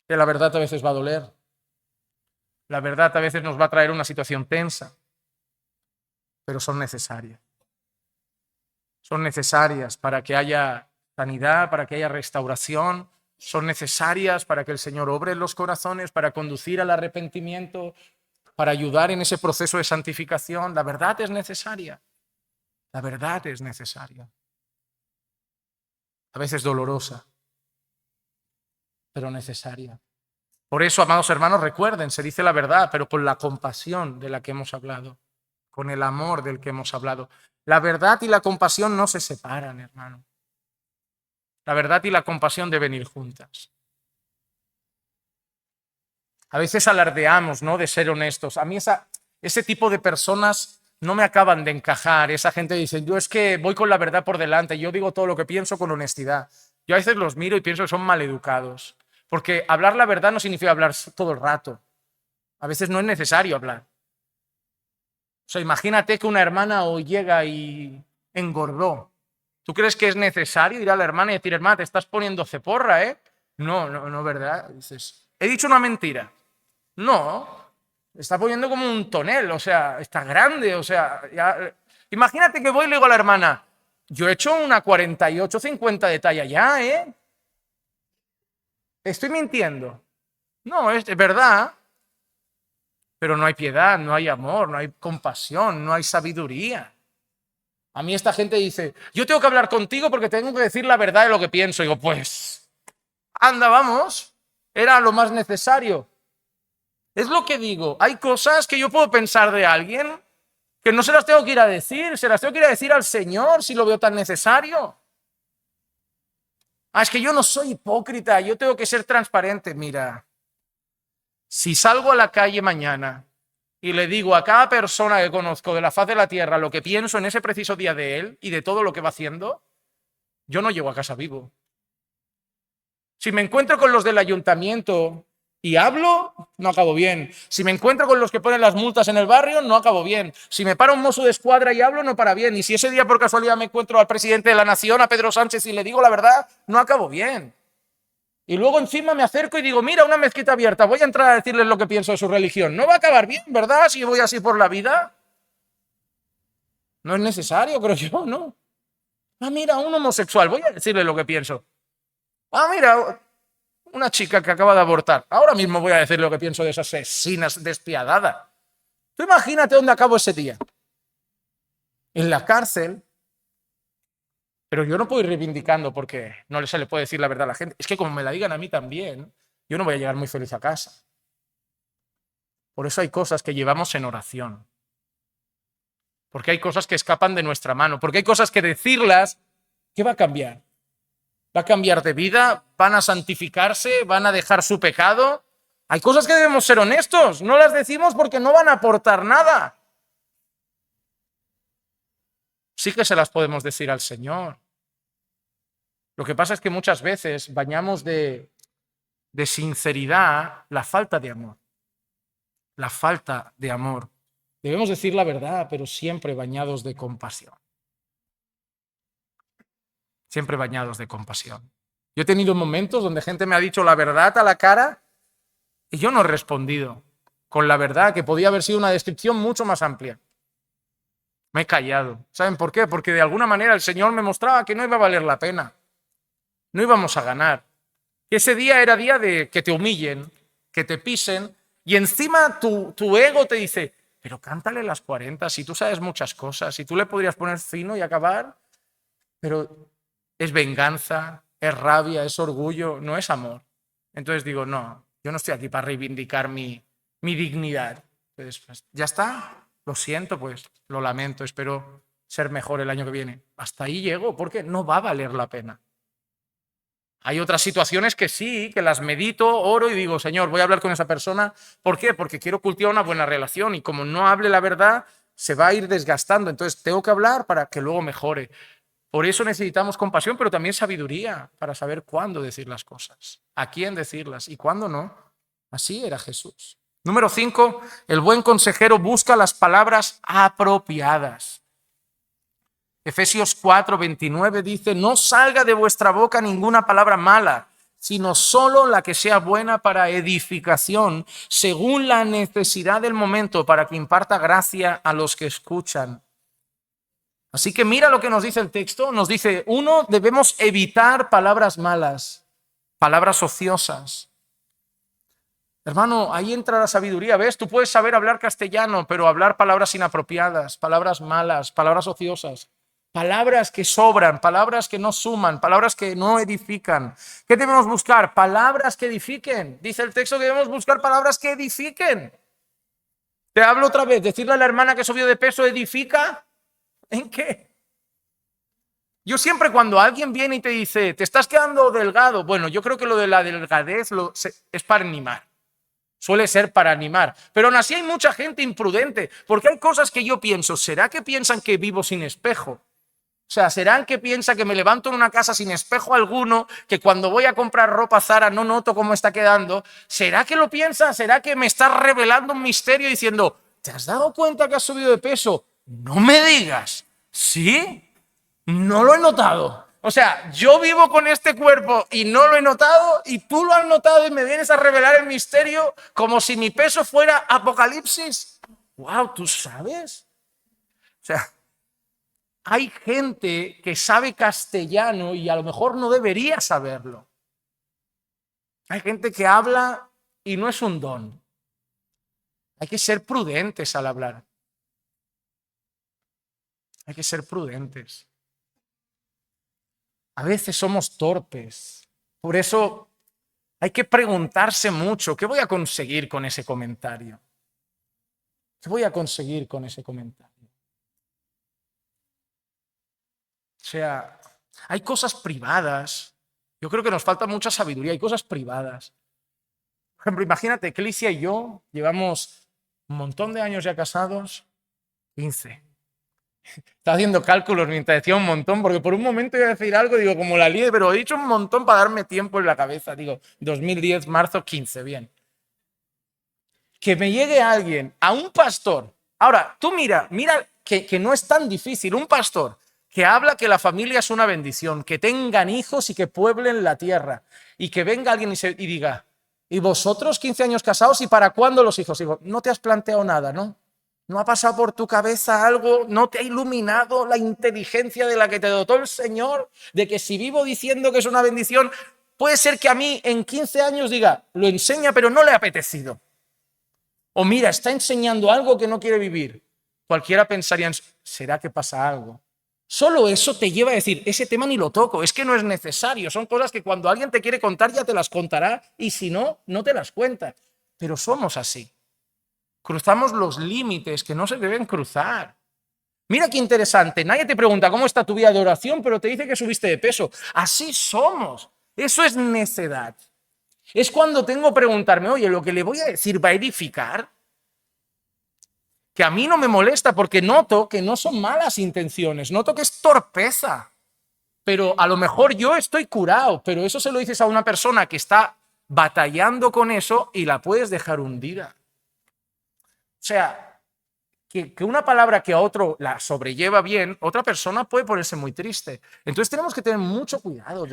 Que la verdad a veces va a doler. La verdad a veces nos va a traer una situación tensa, pero son necesarias. Son necesarias para que haya sanidad, para que haya restauración. Son necesarias para que el Señor obre en los corazones, para conducir al arrepentimiento, para ayudar en ese proceso de santificación. La verdad es necesaria. La verdad es necesaria. A veces dolorosa, pero necesaria. Por eso, amados hermanos, recuerden, se dice la verdad, pero con la compasión de la que hemos hablado, con el amor del que hemos hablado. La verdad y la compasión no se separan, hermano. La verdad y la compasión deben ir juntas. A veces alardeamos, ¿no?, de ser honestos. A mí ese tipo de personas no me acaban de encajar. Esa gente dice, yo es que voy con la verdad por delante, yo digo todo lo que pienso con honestidad. Yo a veces los miro y pienso que son maleducados. Porque hablar la verdad no significa hablar todo el rato. A veces no es necesario hablar. O sea, imagínate que una hermana hoy llega y engordó. ¿Tú crees que es necesario ir a la hermana y decir, hermana, te estás poniendo ceporra, ¿eh? No, ¿verdad? Dices, ¿he dicho una mentira? No, está poniendo como un tonel, o sea, está grande, o sea, ya. Imagínate que voy y le digo a la hermana, yo he hecho una 48-50 de talla ya, ¿eh? ¿Estoy mintiendo? No, es verdad, pero no hay piedad, no hay amor, no hay compasión, no hay sabiduría. A mí esta gente dice, yo tengo que hablar contigo porque tengo que decir la verdad de lo que pienso. Y digo, pues, anda, vamos, era lo más necesario. Es lo que digo, hay cosas que yo puedo pensar de alguien que no se las tengo que ir a decir, se las tengo que ir a decir al Señor si lo veo tan necesario. Es que yo no soy hipócrita, yo tengo que ser transparente. Mira, si salgo a la calle mañana y le digo a cada persona que conozco de la faz de la tierra lo que pienso en ese preciso día de él y de todo lo que va haciendo, yo no llego a casa vivo. Si me encuentro con los del ayuntamiento y hablo, no acabo bien. Si me encuentro con los que ponen las multas en el barrio, no acabo bien. Si me para un mozo de escuadra y hablo, no para bien. Y si ese día por casualidad me encuentro al presidente de la nación, a Pedro Sánchez, y le digo la verdad, no acabo bien. Y luego encima me acerco y digo, mira, una mezquita abierta, voy a entrar a decirles lo que pienso de su religión. No va a acabar bien, ¿verdad? Si voy así por la vida. No es necesario, creo yo, ¿no? Mira, un homosexual, voy a decirle lo que pienso. Mira, una chica que acaba de abortar. Ahora mismo voy a decir lo que pienso de esas asesinas despiadadas. Tú imagínate dónde acabo ese día. En la cárcel. Pero yo no puedo ir reivindicando porque no se le puede decir la verdad a la gente. Es que como me la digan a mí también, yo no voy a llegar muy feliz a casa. Por eso hay cosas que llevamos en oración. Porque hay cosas que escapan de nuestra mano. Porque hay cosas que decirlas, ¿qué va a cambiar? ¿Va a cambiar de vida? ¿Van a santificarse? ¿Van a dejar su pecado? Hay cosas que debemos ser honestos. No las decimos porque no van a aportar nada. Sí que se las podemos decir al Señor. Lo que pasa es que muchas veces bañamos de sinceridad la falta de amor. La falta de amor. Debemos decir la verdad, pero siempre bañados de compasión. Siempre bañados de compasión. Yo he tenido momentos donde gente me ha dicho la verdad a la cara y yo no he respondido con la verdad, que podía haber sido una descripción mucho más amplia. Me he callado. ¿Saben por qué? Porque de alguna manera el Señor me mostraba que no iba a valer la pena. No íbamos a ganar. Que ese día era día de que te humillen, que te pisen, y encima tu ego te dice, pero cántale las 40, si tú sabes muchas cosas, si tú le podrías poner fino y acabar, pero es venganza, es rabia, es orgullo, no es amor. Entonces digo, no, yo no estoy aquí para reivindicar mi dignidad. Entonces, pues, ya está, lo siento, pues, lo lamento, espero ser mejor el año que viene. Hasta ahí llego, porque no va a valer la pena. Hay otras situaciones que sí, que las medito, oro y digo, Señor, voy a hablar con esa persona. ¿Por qué? Porque quiero cultivar una buena relación y como no hable la verdad, se va a ir desgastando. Entonces tengo que hablar para que luego mejore. Por eso necesitamos compasión, pero también sabiduría para saber cuándo decir las cosas, a quién decirlas y cuándo no. Así era Jesús. Número 5, el buen consejero busca las palabras apropiadas. Efesios 4:29 dice, no salga de vuestra boca ninguna palabra mala, sino solo la que sea buena para edificación, según la necesidad del momento, para que imparta gracia a los que escuchan. Así que mira lo que nos dice el texto. Nos dice, 1, debemos evitar palabras malas, palabras ociosas. Hermano, ahí entra la sabiduría, ¿ves? Tú puedes saber hablar castellano, pero hablar palabras inapropiadas, palabras malas, palabras ociosas. Palabras que sobran, palabras que no suman, palabras que no edifican. ¿Qué debemos buscar? Palabras que edifiquen. Dice el texto que debemos buscar palabras que edifiquen. Te hablo otra vez. Decirle a la hermana que subió de peso edifica. ¿En qué? Yo siempre cuando alguien viene y te dice, te estás quedando delgado, bueno, yo creo que lo de la delgadez es para animar. Suele ser para animar. Pero aún así hay mucha gente imprudente, porque hay cosas que yo pienso, ¿será que piensan que vivo sin espejo? O sea, ¿serán que piensa que me levanto en una casa sin espejo alguno, que cuando voy a comprar ropa Zara no noto cómo está quedando? ¿Será que lo piensa? ¿Será que me está revelando un misterio diciendo, ¿te has dado cuenta que has subido de peso? No me digas. ¿Sí? No lo he notado. O sea, yo vivo con este cuerpo y no lo he notado y tú lo has notado y me vienes a revelar el misterio como si mi peso fuera Apocalipsis. ¡Wow! ¿Tú sabes? O sea, hay gente que sabe castellano y a lo mejor no debería saberlo. Hay gente que habla y no es un don. Hay que ser prudentes al hablar. Hay que ser prudentes. A veces somos torpes. Por eso hay que preguntarse mucho, ¿qué voy a conseguir con ese comentario? ¿Qué voy a conseguir con ese comentario? O sea, hay cosas privadas. Yo creo que nos falta mucha sabiduría. Hay cosas privadas. Por ejemplo, imagínate, Clicia y yo llevamos un montón de años ya casados, 15. Estaba haciendo cálculos mientras decía un montón, porque por un momento iba a decir algo, digo, como la lié, pero he dicho un montón para darme tiempo en la cabeza. Digo, 2010, marzo 15, bien. Que me llegue alguien, a un pastor. Ahora, tú mira que no es tan difícil. Un pastor que habla que la familia es una bendición, que tengan hijos y que pueblen la tierra. Y que venga alguien y diga, ¿y vosotros 15 años casados y para cuándo los hijos? Digo, no te has planteado nada, ¿no? ¿No ha pasado por tu cabeza algo? ¿No te ha iluminado la inteligencia de la que te dotó el Señor? De que si vivo diciendo que es una bendición, puede ser que a mí en 15 años diga, lo enseña pero no le ha apetecido. O mira, está enseñando algo que no quiere vivir. Cualquiera pensaría, ¿será que pasa algo? Solo eso te lleva a decir, ese tema ni lo toco, es que no es necesario. Son cosas que cuando alguien te quiere contar ya te las contará y si no, no te las cuenta. Pero somos así. Cruzamos los límites que no se deben cruzar. Mira qué interesante, nadie te pregunta cómo está tu vida de oración, pero te dice que subiste de peso. Así somos. Eso es necedad. Es cuando tengo que preguntarme, oye, ¿lo que le voy a decir va a edificar? Que a mí no me molesta porque noto que no son malas intenciones, noto que es torpeza. Pero a lo mejor yo estoy curado, pero eso se lo dices a una persona que está batallando con eso y la puedes dejar hundida. O sea, que una palabra que a otro la sobrelleva bien, otra persona puede ponerse muy triste. Entonces tenemos que tener mucho cuidado.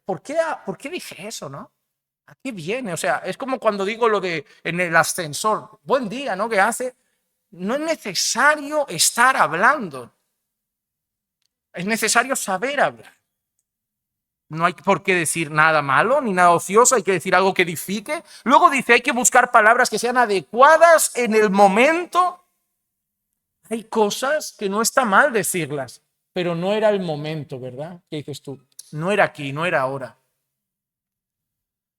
¿Por qué dije eso, no? ¿A qué viene? O sea, es como cuando digo lo de en el ascensor. Buen día, ¿no? ¿Qué hace? No es necesario estar hablando. Es necesario saber hablar. No hay por qué decir nada malo ni nada ocioso, hay que decir algo que edifique. Luego dice, hay que buscar palabras que sean adecuadas en el momento. Hay cosas que no está mal decirlas, pero no era el momento, ¿verdad? ¿Qué dices tú? No era aquí, no era ahora.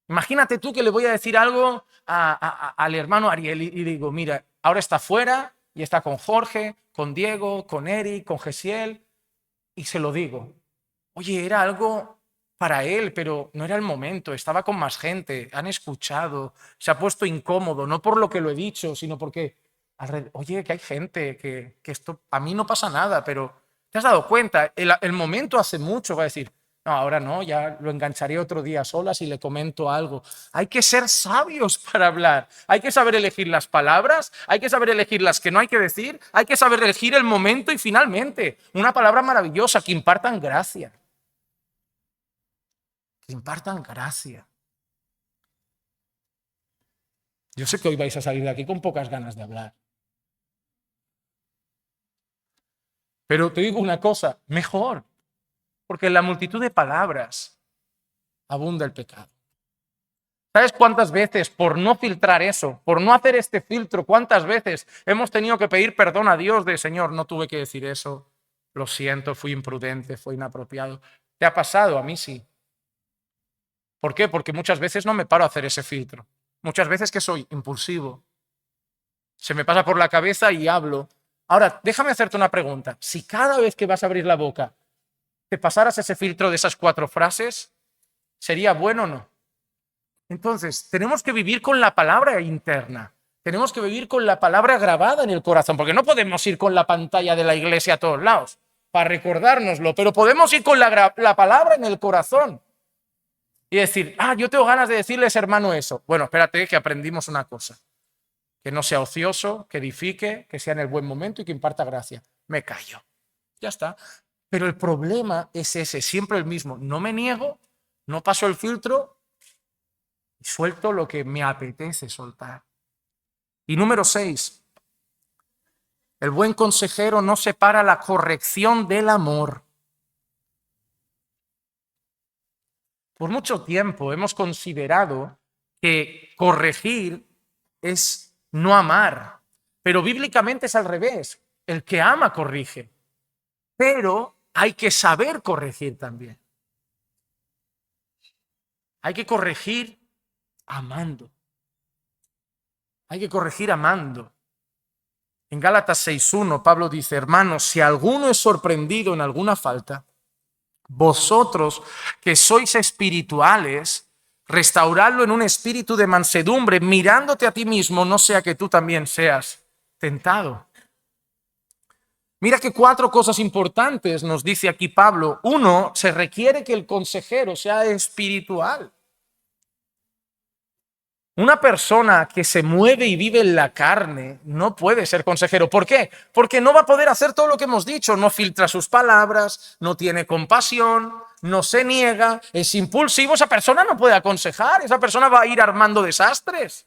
Imagínate tú que le voy a decir algo al hermano Ariel y digo, mira, ahora está fuera y está con Jorge, con Diego, con Eric, con Gesiel, y se lo digo. Oye, era algo para él, pero no era el momento, estaba con más gente, han escuchado, se ha puesto incómodo, no por lo que lo he dicho, sino porque, oye, que hay gente, que esto, a mí no pasa nada, pero ¿te has dado cuenta? El momento hace mucho, va a decir, no, ahora no, ya lo engancharé otro día solas y le comento algo. Hay que ser sabios para hablar, hay que saber elegir las palabras, hay que saber elegir las que no hay que decir, hay que saber elegir el momento y finalmente una palabra maravillosa que impartan gracia. Que impartan gracia. Yo sé que hoy vais a salir de aquí con pocas ganas de hablar. Pero te digo una cosa, mejor, porque en la multitud de palabras abunda el pecado. ¿Sabes cuántas veces, por no filtrar eso, por no hacer este filtro, cuántas veces hemos tenido que pedir perdón a Dios de Señor, no tuve que decir eso, lo siento, fui imprudente, fue inapropiado? ¿Te ha pasado? A mí sí. ¿Por qué? Porque muchas veces no me paro a hacer ese filtro. Muchas veces que soy impulsivo. Se me pasa por la cabeza y hablo. Ahora, déjame hacerte una pregunta. Si cada vez que vas a abrir la boca te pasaras ese filtro de esas 4 frases, ¿sería bueno o no? Entonces, tenemos que vivir con la palabra interna. Tenemos que vivir con la palabra grabada en el corazón, porque no podemos ir con la pantalla de la iglesia a todos lados para recordárnoslo, pero podemos ir con la palabra en el corazón y decir, yo tengo ganas de decirles, hermano, eso. Bueno, espérate, que aprendimos una cosa. Que no sea ocioso, que edifique, que sea en el buen momento y que imparta gracia. Me callo. Ya está. Pero el problema es ese, siempre el mismo. No me niego, no paso el filtro y suelto lo que me apetece soltar. Y número 6, el buen consejero no separa la corrección del amor. Por mucho tiempo hemos considerado que corregir es no amar, pero bíblicamente es al revés. El que ama corrige, pero hay que saber corregir también. Hay que corregir amando. Hay que corregir amando. En Gálatas 6:1 Pablo dice, hermanos, si alguno es sorprendido en alguna falta, vosotros que sois espirituales, restauradlo en un espíritu de mansedumbre, mirándote a ti mismo, no sea que tú también seas tentado. Mira que 4 cosas importantes nos dice aquí Pablo. 1, se requiere que el consejero sea espiritual. Una persona que se mueve y vive en la carne no puede ser consejero. ¿Por qué? Porque no va a poder hacer todo lo que hemos dicho. No filtra sus palabras, no tiene compasión, no se niega, es impulsivo. Esa persona no puede aconsejar, esa persona va a ir armando desastres.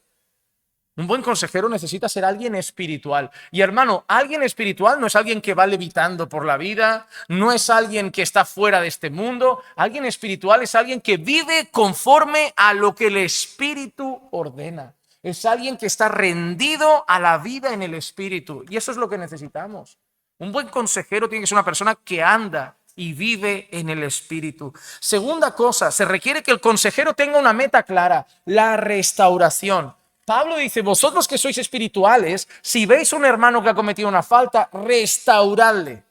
Un buen consejero necesita ser alguien espiritual. Y hermano, alguien espiritual no es alguien que va levitando por la vida, no es alguien que está fuera de este mundo. Alguien espiritual es alguien que vive conforme a lo que el Espíritu ordena. Es alguien que está rendido a la vida en el Espíritu. Y eso es lo que necesitamos. Un buen consejero tiene que ser una persona que anda y vive en el Espíritu. Segunda cosa, se requiere que el consejero tenga una meta clara, la restauración. Pablo dice, vosotros que sois espirituales, si veis un hermano que ha cometido una falta, restauradle.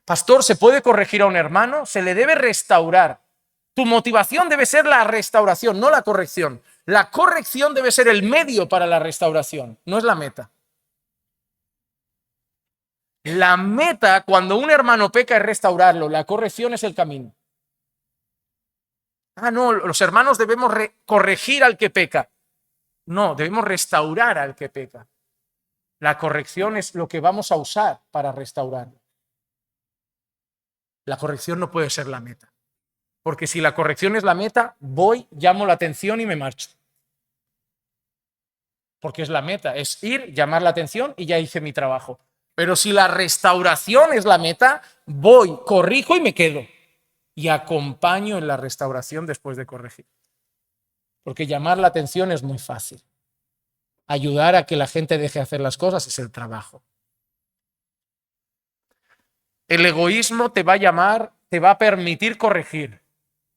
Pastor, ¿se puede corregir a un hermano? Se le debe restaurar. Tu motivación debe ser la restauración, no la corrección. La corrección debe ser el medio para la restauración, no es la meta. La meta, cuando un hermano peca, es restaurarlo. La corrección es el camino. No, los hermanos debemos corregir al que peca. No, debemos restaurar al que peca. La corrección es lo que vamos a usar para restaurar. La corrección no puede ser la meta. Porque si la corrección es la meta, voy, llamo la atención y me marcho. Porque es la meta, es ir, llamar la atención y ya hice mi trabajo. Pero si la restauración es la meta, voy, corrijo y me quedo. Y acompaño en la restauración después de corregir. Porque llamar la atención es muy fácil. ayudar a que la gente deje de hacer las cosas es el trabajo. El egoísmo te va a llamar, te va a permitir corregir,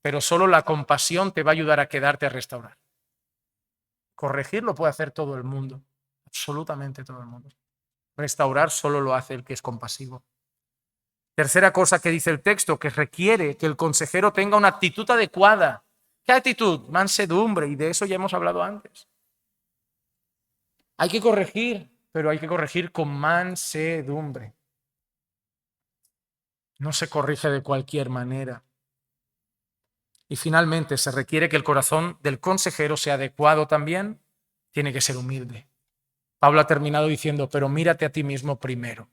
pero solo la compasión te va a ayudar a quedarte a restaurar. Corregir lo puede hacer todo el mundo, absolutamente todo el mundo. Restaurar solo lo hace el que es compasivo. Tercera cosa que dice el texto, que requiere que el consejero tenga una actitud adecuada. ¿Qué actitud? Mansedumbre, y de eso ya hemos hablado antes. Hay que corregir, pero hay que corregir con mansedumbre. No se corrige de cualquier manera. Y finalmente se requiere que el corazón del consejero sea adecuado también. Tiene que ser humilde. Pablo ha terminado diciendo, pero mírate a ti mismo primero.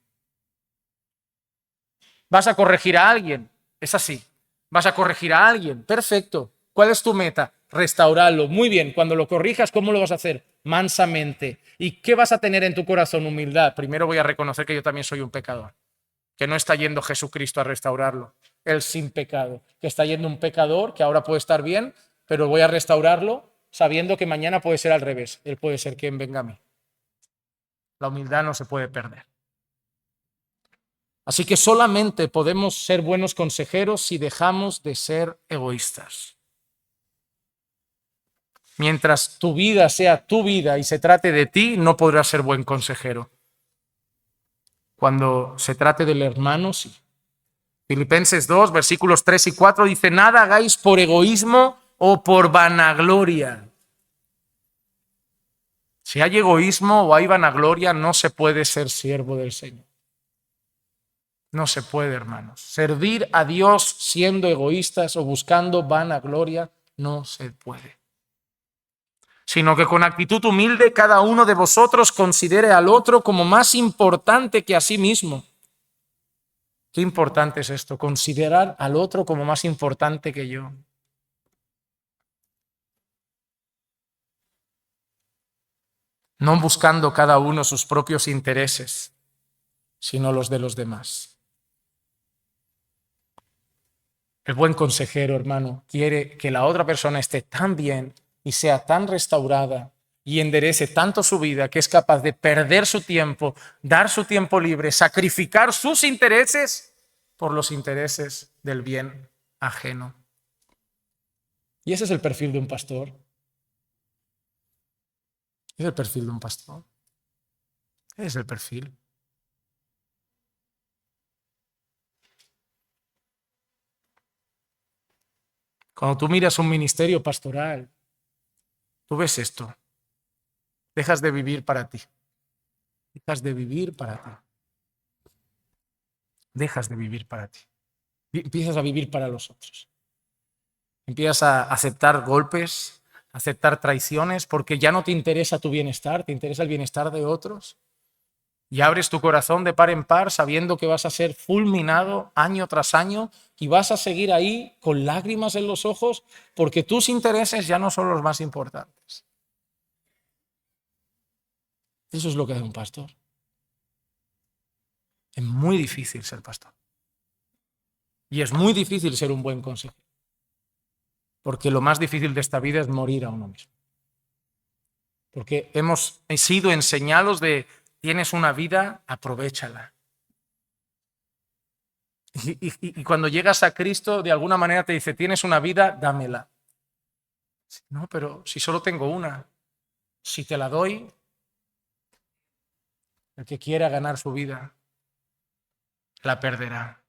¿Vas a corregir a alguien? Es así. ¿Vas a corregir a alguien? Perfecto. ¿Cuál es tu meta? Restaurarlo. Muy bien. Cuando lo corrijas, ¿cómo lo vas a hacer? Mansamente. ¿Y qué vas a tener en tu corazón? Humildad. Primero voy a reconocer que yo también soy un pecador. Que no está yendo Jesucristo a restaurarlo. Él sin pecado. Que está yendo un pecador que ahora puede estar bien, pero voy a restaurarlo sabiendo que mañana puede ser al revés. Él puede ser quien venga a mí. La humildad no se puede perder. Así que solamente podemos ser buenos consejeros si dejamos de ser egoístas. Mientras tu vida sea tu vida y se trate de ti, no podrás ser buen consejero. Cuando se trate del hermano, sí. Filipenses 2, versículos 3 y 4 dice, nada hagáis por egoísmo o por vanagloria. Si hay egoísmo o hay vanagloria, no se puede ser siervo del Señor. No se puede, hermanos. Servir a Dios siendo egoístas o buscando vanagloria, no se puede. Sino que con actitud humilde cada uno de vosotros considere al otro como más importante que a sí mismo. Qué importante es esto, considerar al otro como más importante que yo. No buscando cada uno sus propios intereses, sino los de los demás. El buen consejero, hermano, quiere que la otra persona esté tan bien y sea tan restaurada y enderece tanto su vida que es capaz de perder su tiempo, dar su tiempo libre, sacrificar sus intereses por los intereses del bien ajeno. Y ese es el perfil de un pastor. Es el perfil de un pastor. Es el perfil. Cuando tú miras un ministerio pastoral, tú ves esto. Dejas de vivir para ti. Dejas de vivir para ti. Dejas de vivir para ti. Empiezas a vivir para los otros. Empiezas a aceptar golpes, a aceptar traiciones, porque ya no te interesa tu bienestar, te interesa el bienestar de otros. Y abres tu corazón de par en par sabiendo que vas a ser fulminado año tras año y vas a seguir ahí con lágrimas en los ojos porque tus intereses ya no son los más importantes. Eso es lo que hace un pastor. Es muy difícil ser pastor. Y es muy difícil ser un buen consejero. Porque lo más difícil de esta vida es morir a uno mismo. Porque hemos sido enseñados de tienes una vida, aprovéchala. Y cuando llegas a Cristo, de alguna manera te dice, tienes una vida, dámela. No, pero si solo tengo una, si te la doy, el que quiera ganar su vida, la perderá.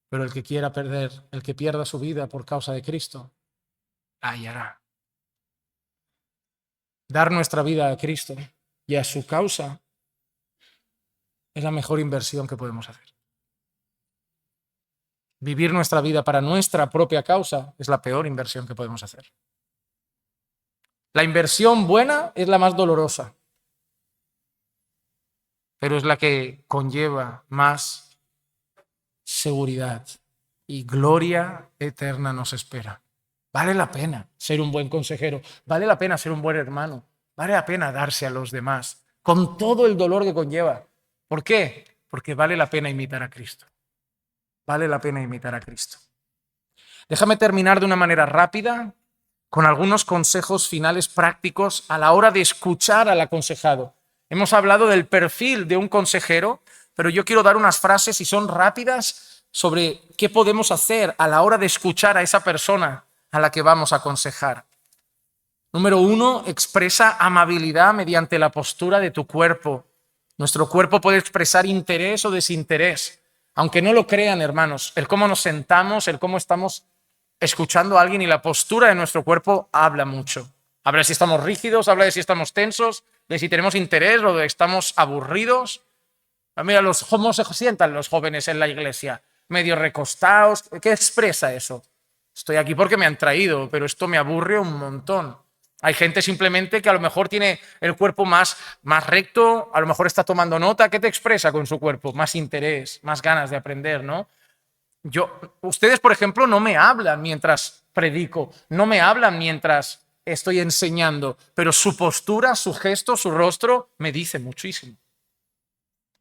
Pero el que quiera perder, el que pierda su vida por causa de Cristo, la hallará. Dar nuestra vida a Cristo y a su causa es la mejor inversión que podemos hacer. Vivir nuestra vida para nuestra propia causa es la peor inversión que podemos hacer. La inversión buena es la más dolorosa, pero es la que conlleva más seguridad y gloria eterna nos espera. Vale la pena ser un buen consejero, vale la pena ser un buen hermano, vale la pena darse a los demás, con todo el dolor que conlleva. ¿Por qué? Porque vale la pena imitar a Cristo. Vale la pena imitar a Cristo. Déjame terminar de una manera rápida con algunos consejos finales prácticos a la hora de escuchar al aconsejado. Hemos hablado del perfil de un consejero, pero yo quiero dar unas frases, y son rápidas, sobre qué podemos hacer a la hora de escuchar a esa persona a la que vamos a aconsejar. Número 1, expresa amabilidad mediante la postura de tu cuerpo. Nuestro cuerpo puede expresar interés o desinterés. Aunque no lo crean, hermanos, el cómo nos sentamos, el cómo estamos escuchando a alguien y la postura de nuestro cuerpo habla mucho. Habla de si estamos rígidos, habla de si estamos tensos, de si tenemos interés o de estamos aburridos. Mira, cómo se sientan los jóvenes en la iglesia, medio recostados. ¿Qué expresa eso? Estoy aquí porque me han traído, pero esto me aburre un montón. Hay gente simplemente que a lo mejor tiene el cuerpo más recto, a lo mejor está tomando nota. ¿Qué te expresa con su cuerpo? Más interés, más ganas de aprender, ¿no? Ustedes, por ejemplo, no me hablan mientras predico, no me hablan mientras estoy enseñando, pero su postura, su gesto, su rostro me dice muchísimo.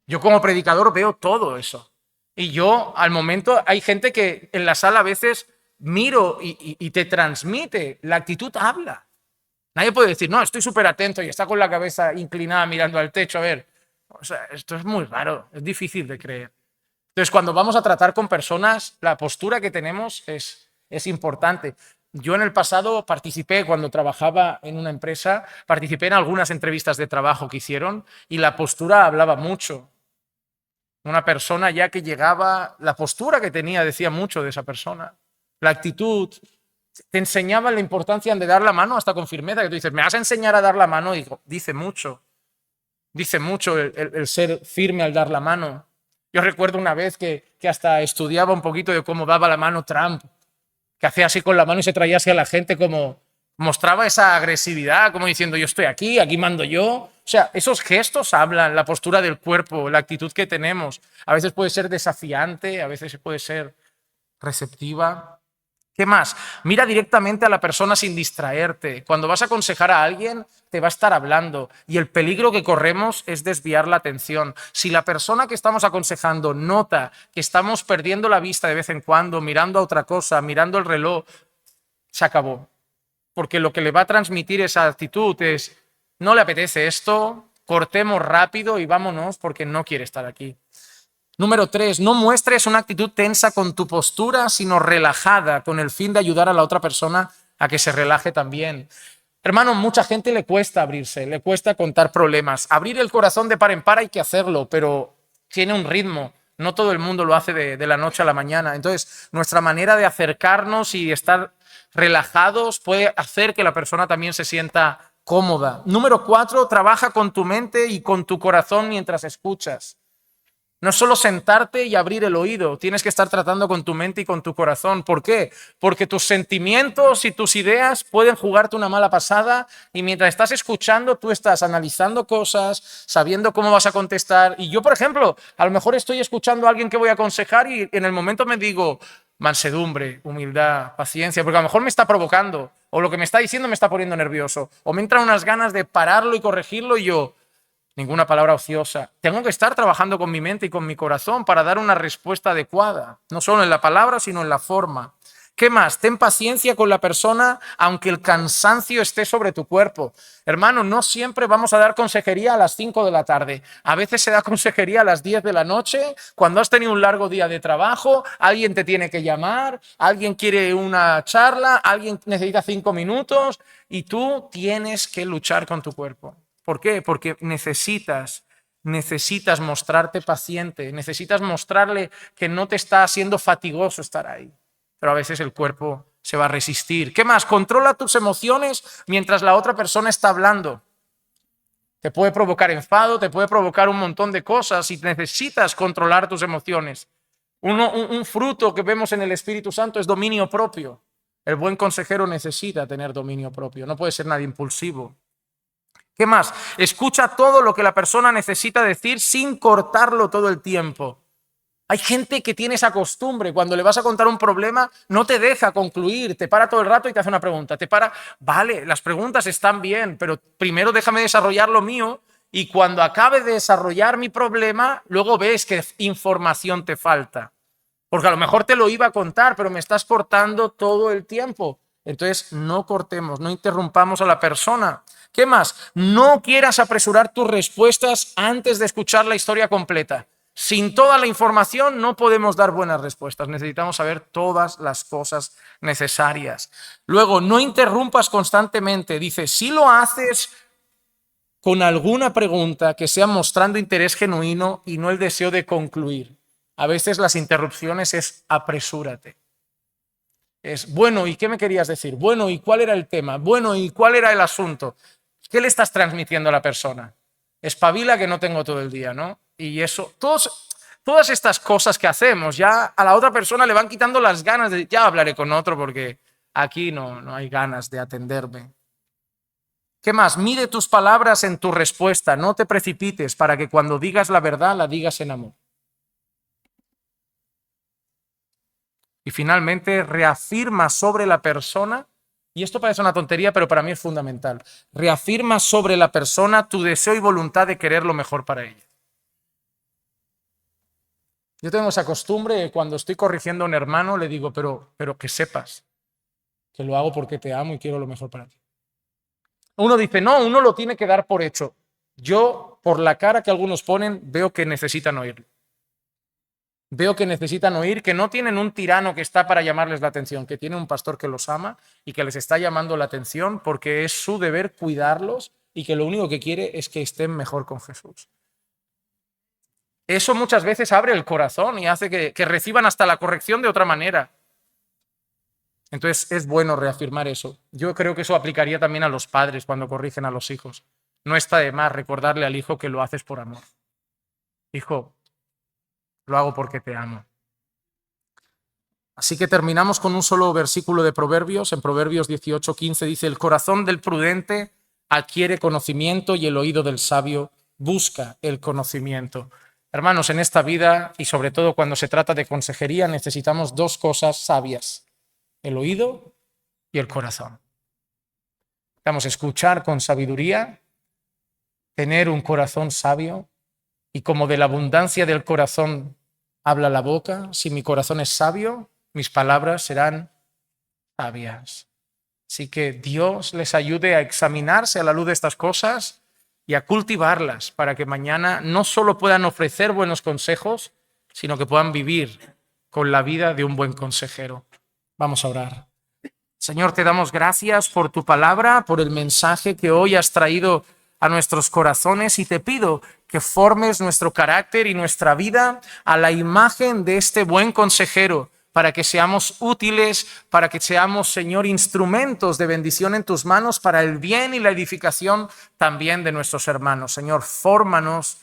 Yo como predicador veo todo eso. Y yo, al momento, hay gente que en la sala a veces miro y te transmite, la actitud habla. Nadie puede decir, no, estoy súper atento y está con la cabeza inclinada mirando al techo. A ver, o sea, esto es muy raro, es difícil de creer. Entonces, cuando vamos a tratar con personas, la postura que tenemos es importante. Yo en el pasado participé, cuando trabajaba en una empresa, participé en algunas entrevistas de trabajo que hicieron y la postura hablaba mucho. Una persona ya que llegaba, la postura que tenía decía mucho de esa persona. La actitud, te enseñaba la importancia de dar la mano hasta con firmeza, que tú dices, ¿me vas a enseñar a dar la mano? Y digo, dice mucho el ser firme al dar la mano. Yo recuerdo una vez que hasta estudiaba un poquito de cómo daba la mano Trump, que hacía así con la mano y se traía así a la gente, como mostraba esa agresividad, como diciendo, yo estoy aquí mando yo. O sea, esos gestos hablan, la postura del cuerpo, la actitud que tenemos. A veces puede ser desafiante, a veces puede ser receptiva. ¿Qué más? Mira directamente a la persona sin distraerte. Cuando vas a aconsejar a alguien, te va a estar hablando y el peligro que corremos es desviar la atención. Si la persona que estamos aconsejando nota que estamos perdiendo la vista de vez en cuando, mirando a otra cosa, mirando el reloj, se acabó. Porque lo que le va a transmitir esa actitud es, no le apetece esto, cortemos rápido y vámonos porque no quiere estar aquí. Número 3, no muestres una actitud tensa con tu postura, sino relajada, con el fin de ayudar a la otra persona a que se relaje también. Hermano, mucha gente le cuesta abrirse, le cuesta contar problemas. Abrir el corazón de par en par hay que hacerlo, pero tiene un ritmo. No todo el mundo lo hace de la noche a la mañana. Entonces, nuestra manera de acercarnos y estar relajados puede hacer que la persona también se sienta cómoda. Número 4, trabaja con tu mente y con tu corazón mientras escuchas. No es solo sentarte y abrir el oído, tienes que estar tratando con tu mente y con tu corazón. ¿Por qué? Porque tus sentimientos y tus ideas pueden jugarte una mala pasada y mientras estás escuchando tú estás analizando cosas, sabiendo cómo vas a contestar. Y yo, por ejemplo, a lo mejor estoy escuchando a alguien que voy a aconsejar y en el momento me digo mansedumbre, humildad, paciencia, porque a lo mejor me está provocando o lo que me está diciendo me está poniendo nervioso o me entran unas ganas de pararlo y corregirlo y yo... Ninguna palabra ociosa. Tengo que estar trabajando con mi mente y con mi corazón para dar una respuesta adecuada, no solo en la palabra, sino en la forma. ¿Qué más? Ten paciencia con la persona, aunque el cansancio esté sobre tu cuerpo. Hermano, no siempre vamos a dar consejería a las 5 de la tarde. A veces se da consejería a las 10 de la noche, cuando has tenido un largo día de trabajo, alguien te tiene que llamar, alguien quiere una charla, alguien necesita 5 minutos y tú tienes que luchar con tu cuerpo. ¿Por qué? Porque necesitas mostrarte paciente, necesitas mostrarle que no te está haciendo fatigoso estar ahí. Pero a veces el cuerpo se va a resistir. ¿Qué más? Controla tus emociones mientras la otra persona está hablando. Te puede provocar enfado, te puede provocar un montón de cosas y necesitas controlar tus emociones. Un fruto que vemos en el Espíritu Santo es dominio propio. El buen consejero necesita tener dominio propio, no puede ser nadie impulsivo. ¿Qué más? Escucha todo lo que la persona necesita decir sin cortarlo todo el tiempo. Hay gente que tiene esa costumbre, cuando le vas a contar un problema, no te deja concluir, te para todo el rato y te hace una pregunta. Te para, vale, las preguntas están bien, pero primero déjame desarrollar lo mío y cuando acabe de desarrollar mi problema, luego ves qué información te falta. Porque a lo mejor te lo iba a contar, pero me estás cortando todo el tiempo. Entonces, no cortemos, no interrumpamos a la persona. ¿Qué más? No quieras apresurar tus respuestas antes de escuchar la historia completa. Sin toda la información no podemos dar buenas respuestas. Necesitamos saber todas las cosas necesarias. Luego, no interrumpas constantemente. Dice, si lo haces con alguna pregunta que sea mostrando interés genuino y no el deseo de concluir. A veces las interrupciones es apresúrate. Es, bueno, ¿y qué me querías decir? Bueno, ¿y cuál era el tema? Bueno, ¿y cuál era el asunto? ¿Qué le estás transmitiendo a la persona? Espabila que no tengo todo el día, ¿no? Y eso, todas estas cosas que hacemos, ya a la otra persona le van quitando las ganas de, ya hablaré con otro porque aquí no hay ganas de atenderme. ¿Qué más? Mide tus palabras en tu respuesta, no te precipites para que cuando digas la verdad la digas en amor. Y finalmente, reafirma sobre la persona, y esto parece una tontería, pero para mí es fundamental, reafirma sobre la persona tu deseo y voluntad de querer lo mejor para ella. Yo tengo esa costumbre, cuando estoy corrigiendo a un hermano, le digo, pero que sepas que lo hago porque te amo y quiero lo mejor para ti. Uno dice, no, uno lo tiene que dar por hecho. Yo, por la cara que algunos ponen, veo que necesitan oírlo. Veo que necesitan oír que no tienen un tirano que está para llamarles la atención, que tiene un pastor que los ama y que les está llamando la atención porque es su deber cuidarlos y que lo único que quiere es que estén mejor con Jesús. Eso muchas veces abre el corazón y hace que reciban hasta la corrección de otra manera. Entonces es bueno reafirmar eso. Yo creo que eso aplicaría también a los padres cuando corrigen a los hijos. No está de más recordarle al hijo que lo haces por amor. Hijo, lo hago porque te amo. Así que terminamos con un solo versículo de Proverbios. En Proverbios 18:15 dice, el corazón del prudente adquiere conocimiento y el oído del sabio busca el conocimiento. Hermanos, en esta vida y sobre todo cuando se trata de consejería necesitamos dos cosas sabias, el oído y el corazón. Necesitamos escuchar con sabiduría, tener un corazón sabio y como de la abundancia del corazón habla la boca, si mi corazón es sabio, mis palabras serán sabias. Así que Dios les ayude a examinarse a la luz de estas cosas y a cultivarlas para que mañana no solo puedan ofrecer buenos consejos, sino que puedan vivir con la vida de un buen consejero. Vamos a orar. Señor, te damos gracias por tu palabra, por el mensaje que hoy has traído a nuestros corazones y te pido que formes nuestro carácter y nuestra vida a la imagen de este buen consejero, para que seamos útiles, para que seamos, Señor, instrumentos de bendición en tus manos para el bien y la edificación también de nuestros hermanos. Señor, fórmanos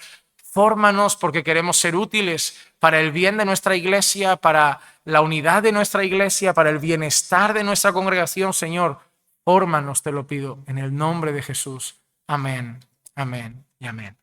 porque queremos ser útiles para el bien de nuestra iglesia, para la unidad de nuestra iglesia, para el bienestar de nuestra congregación. Señor, fórmanos, te lo pido, en el nombre de Jesús. Amén, amén y amén.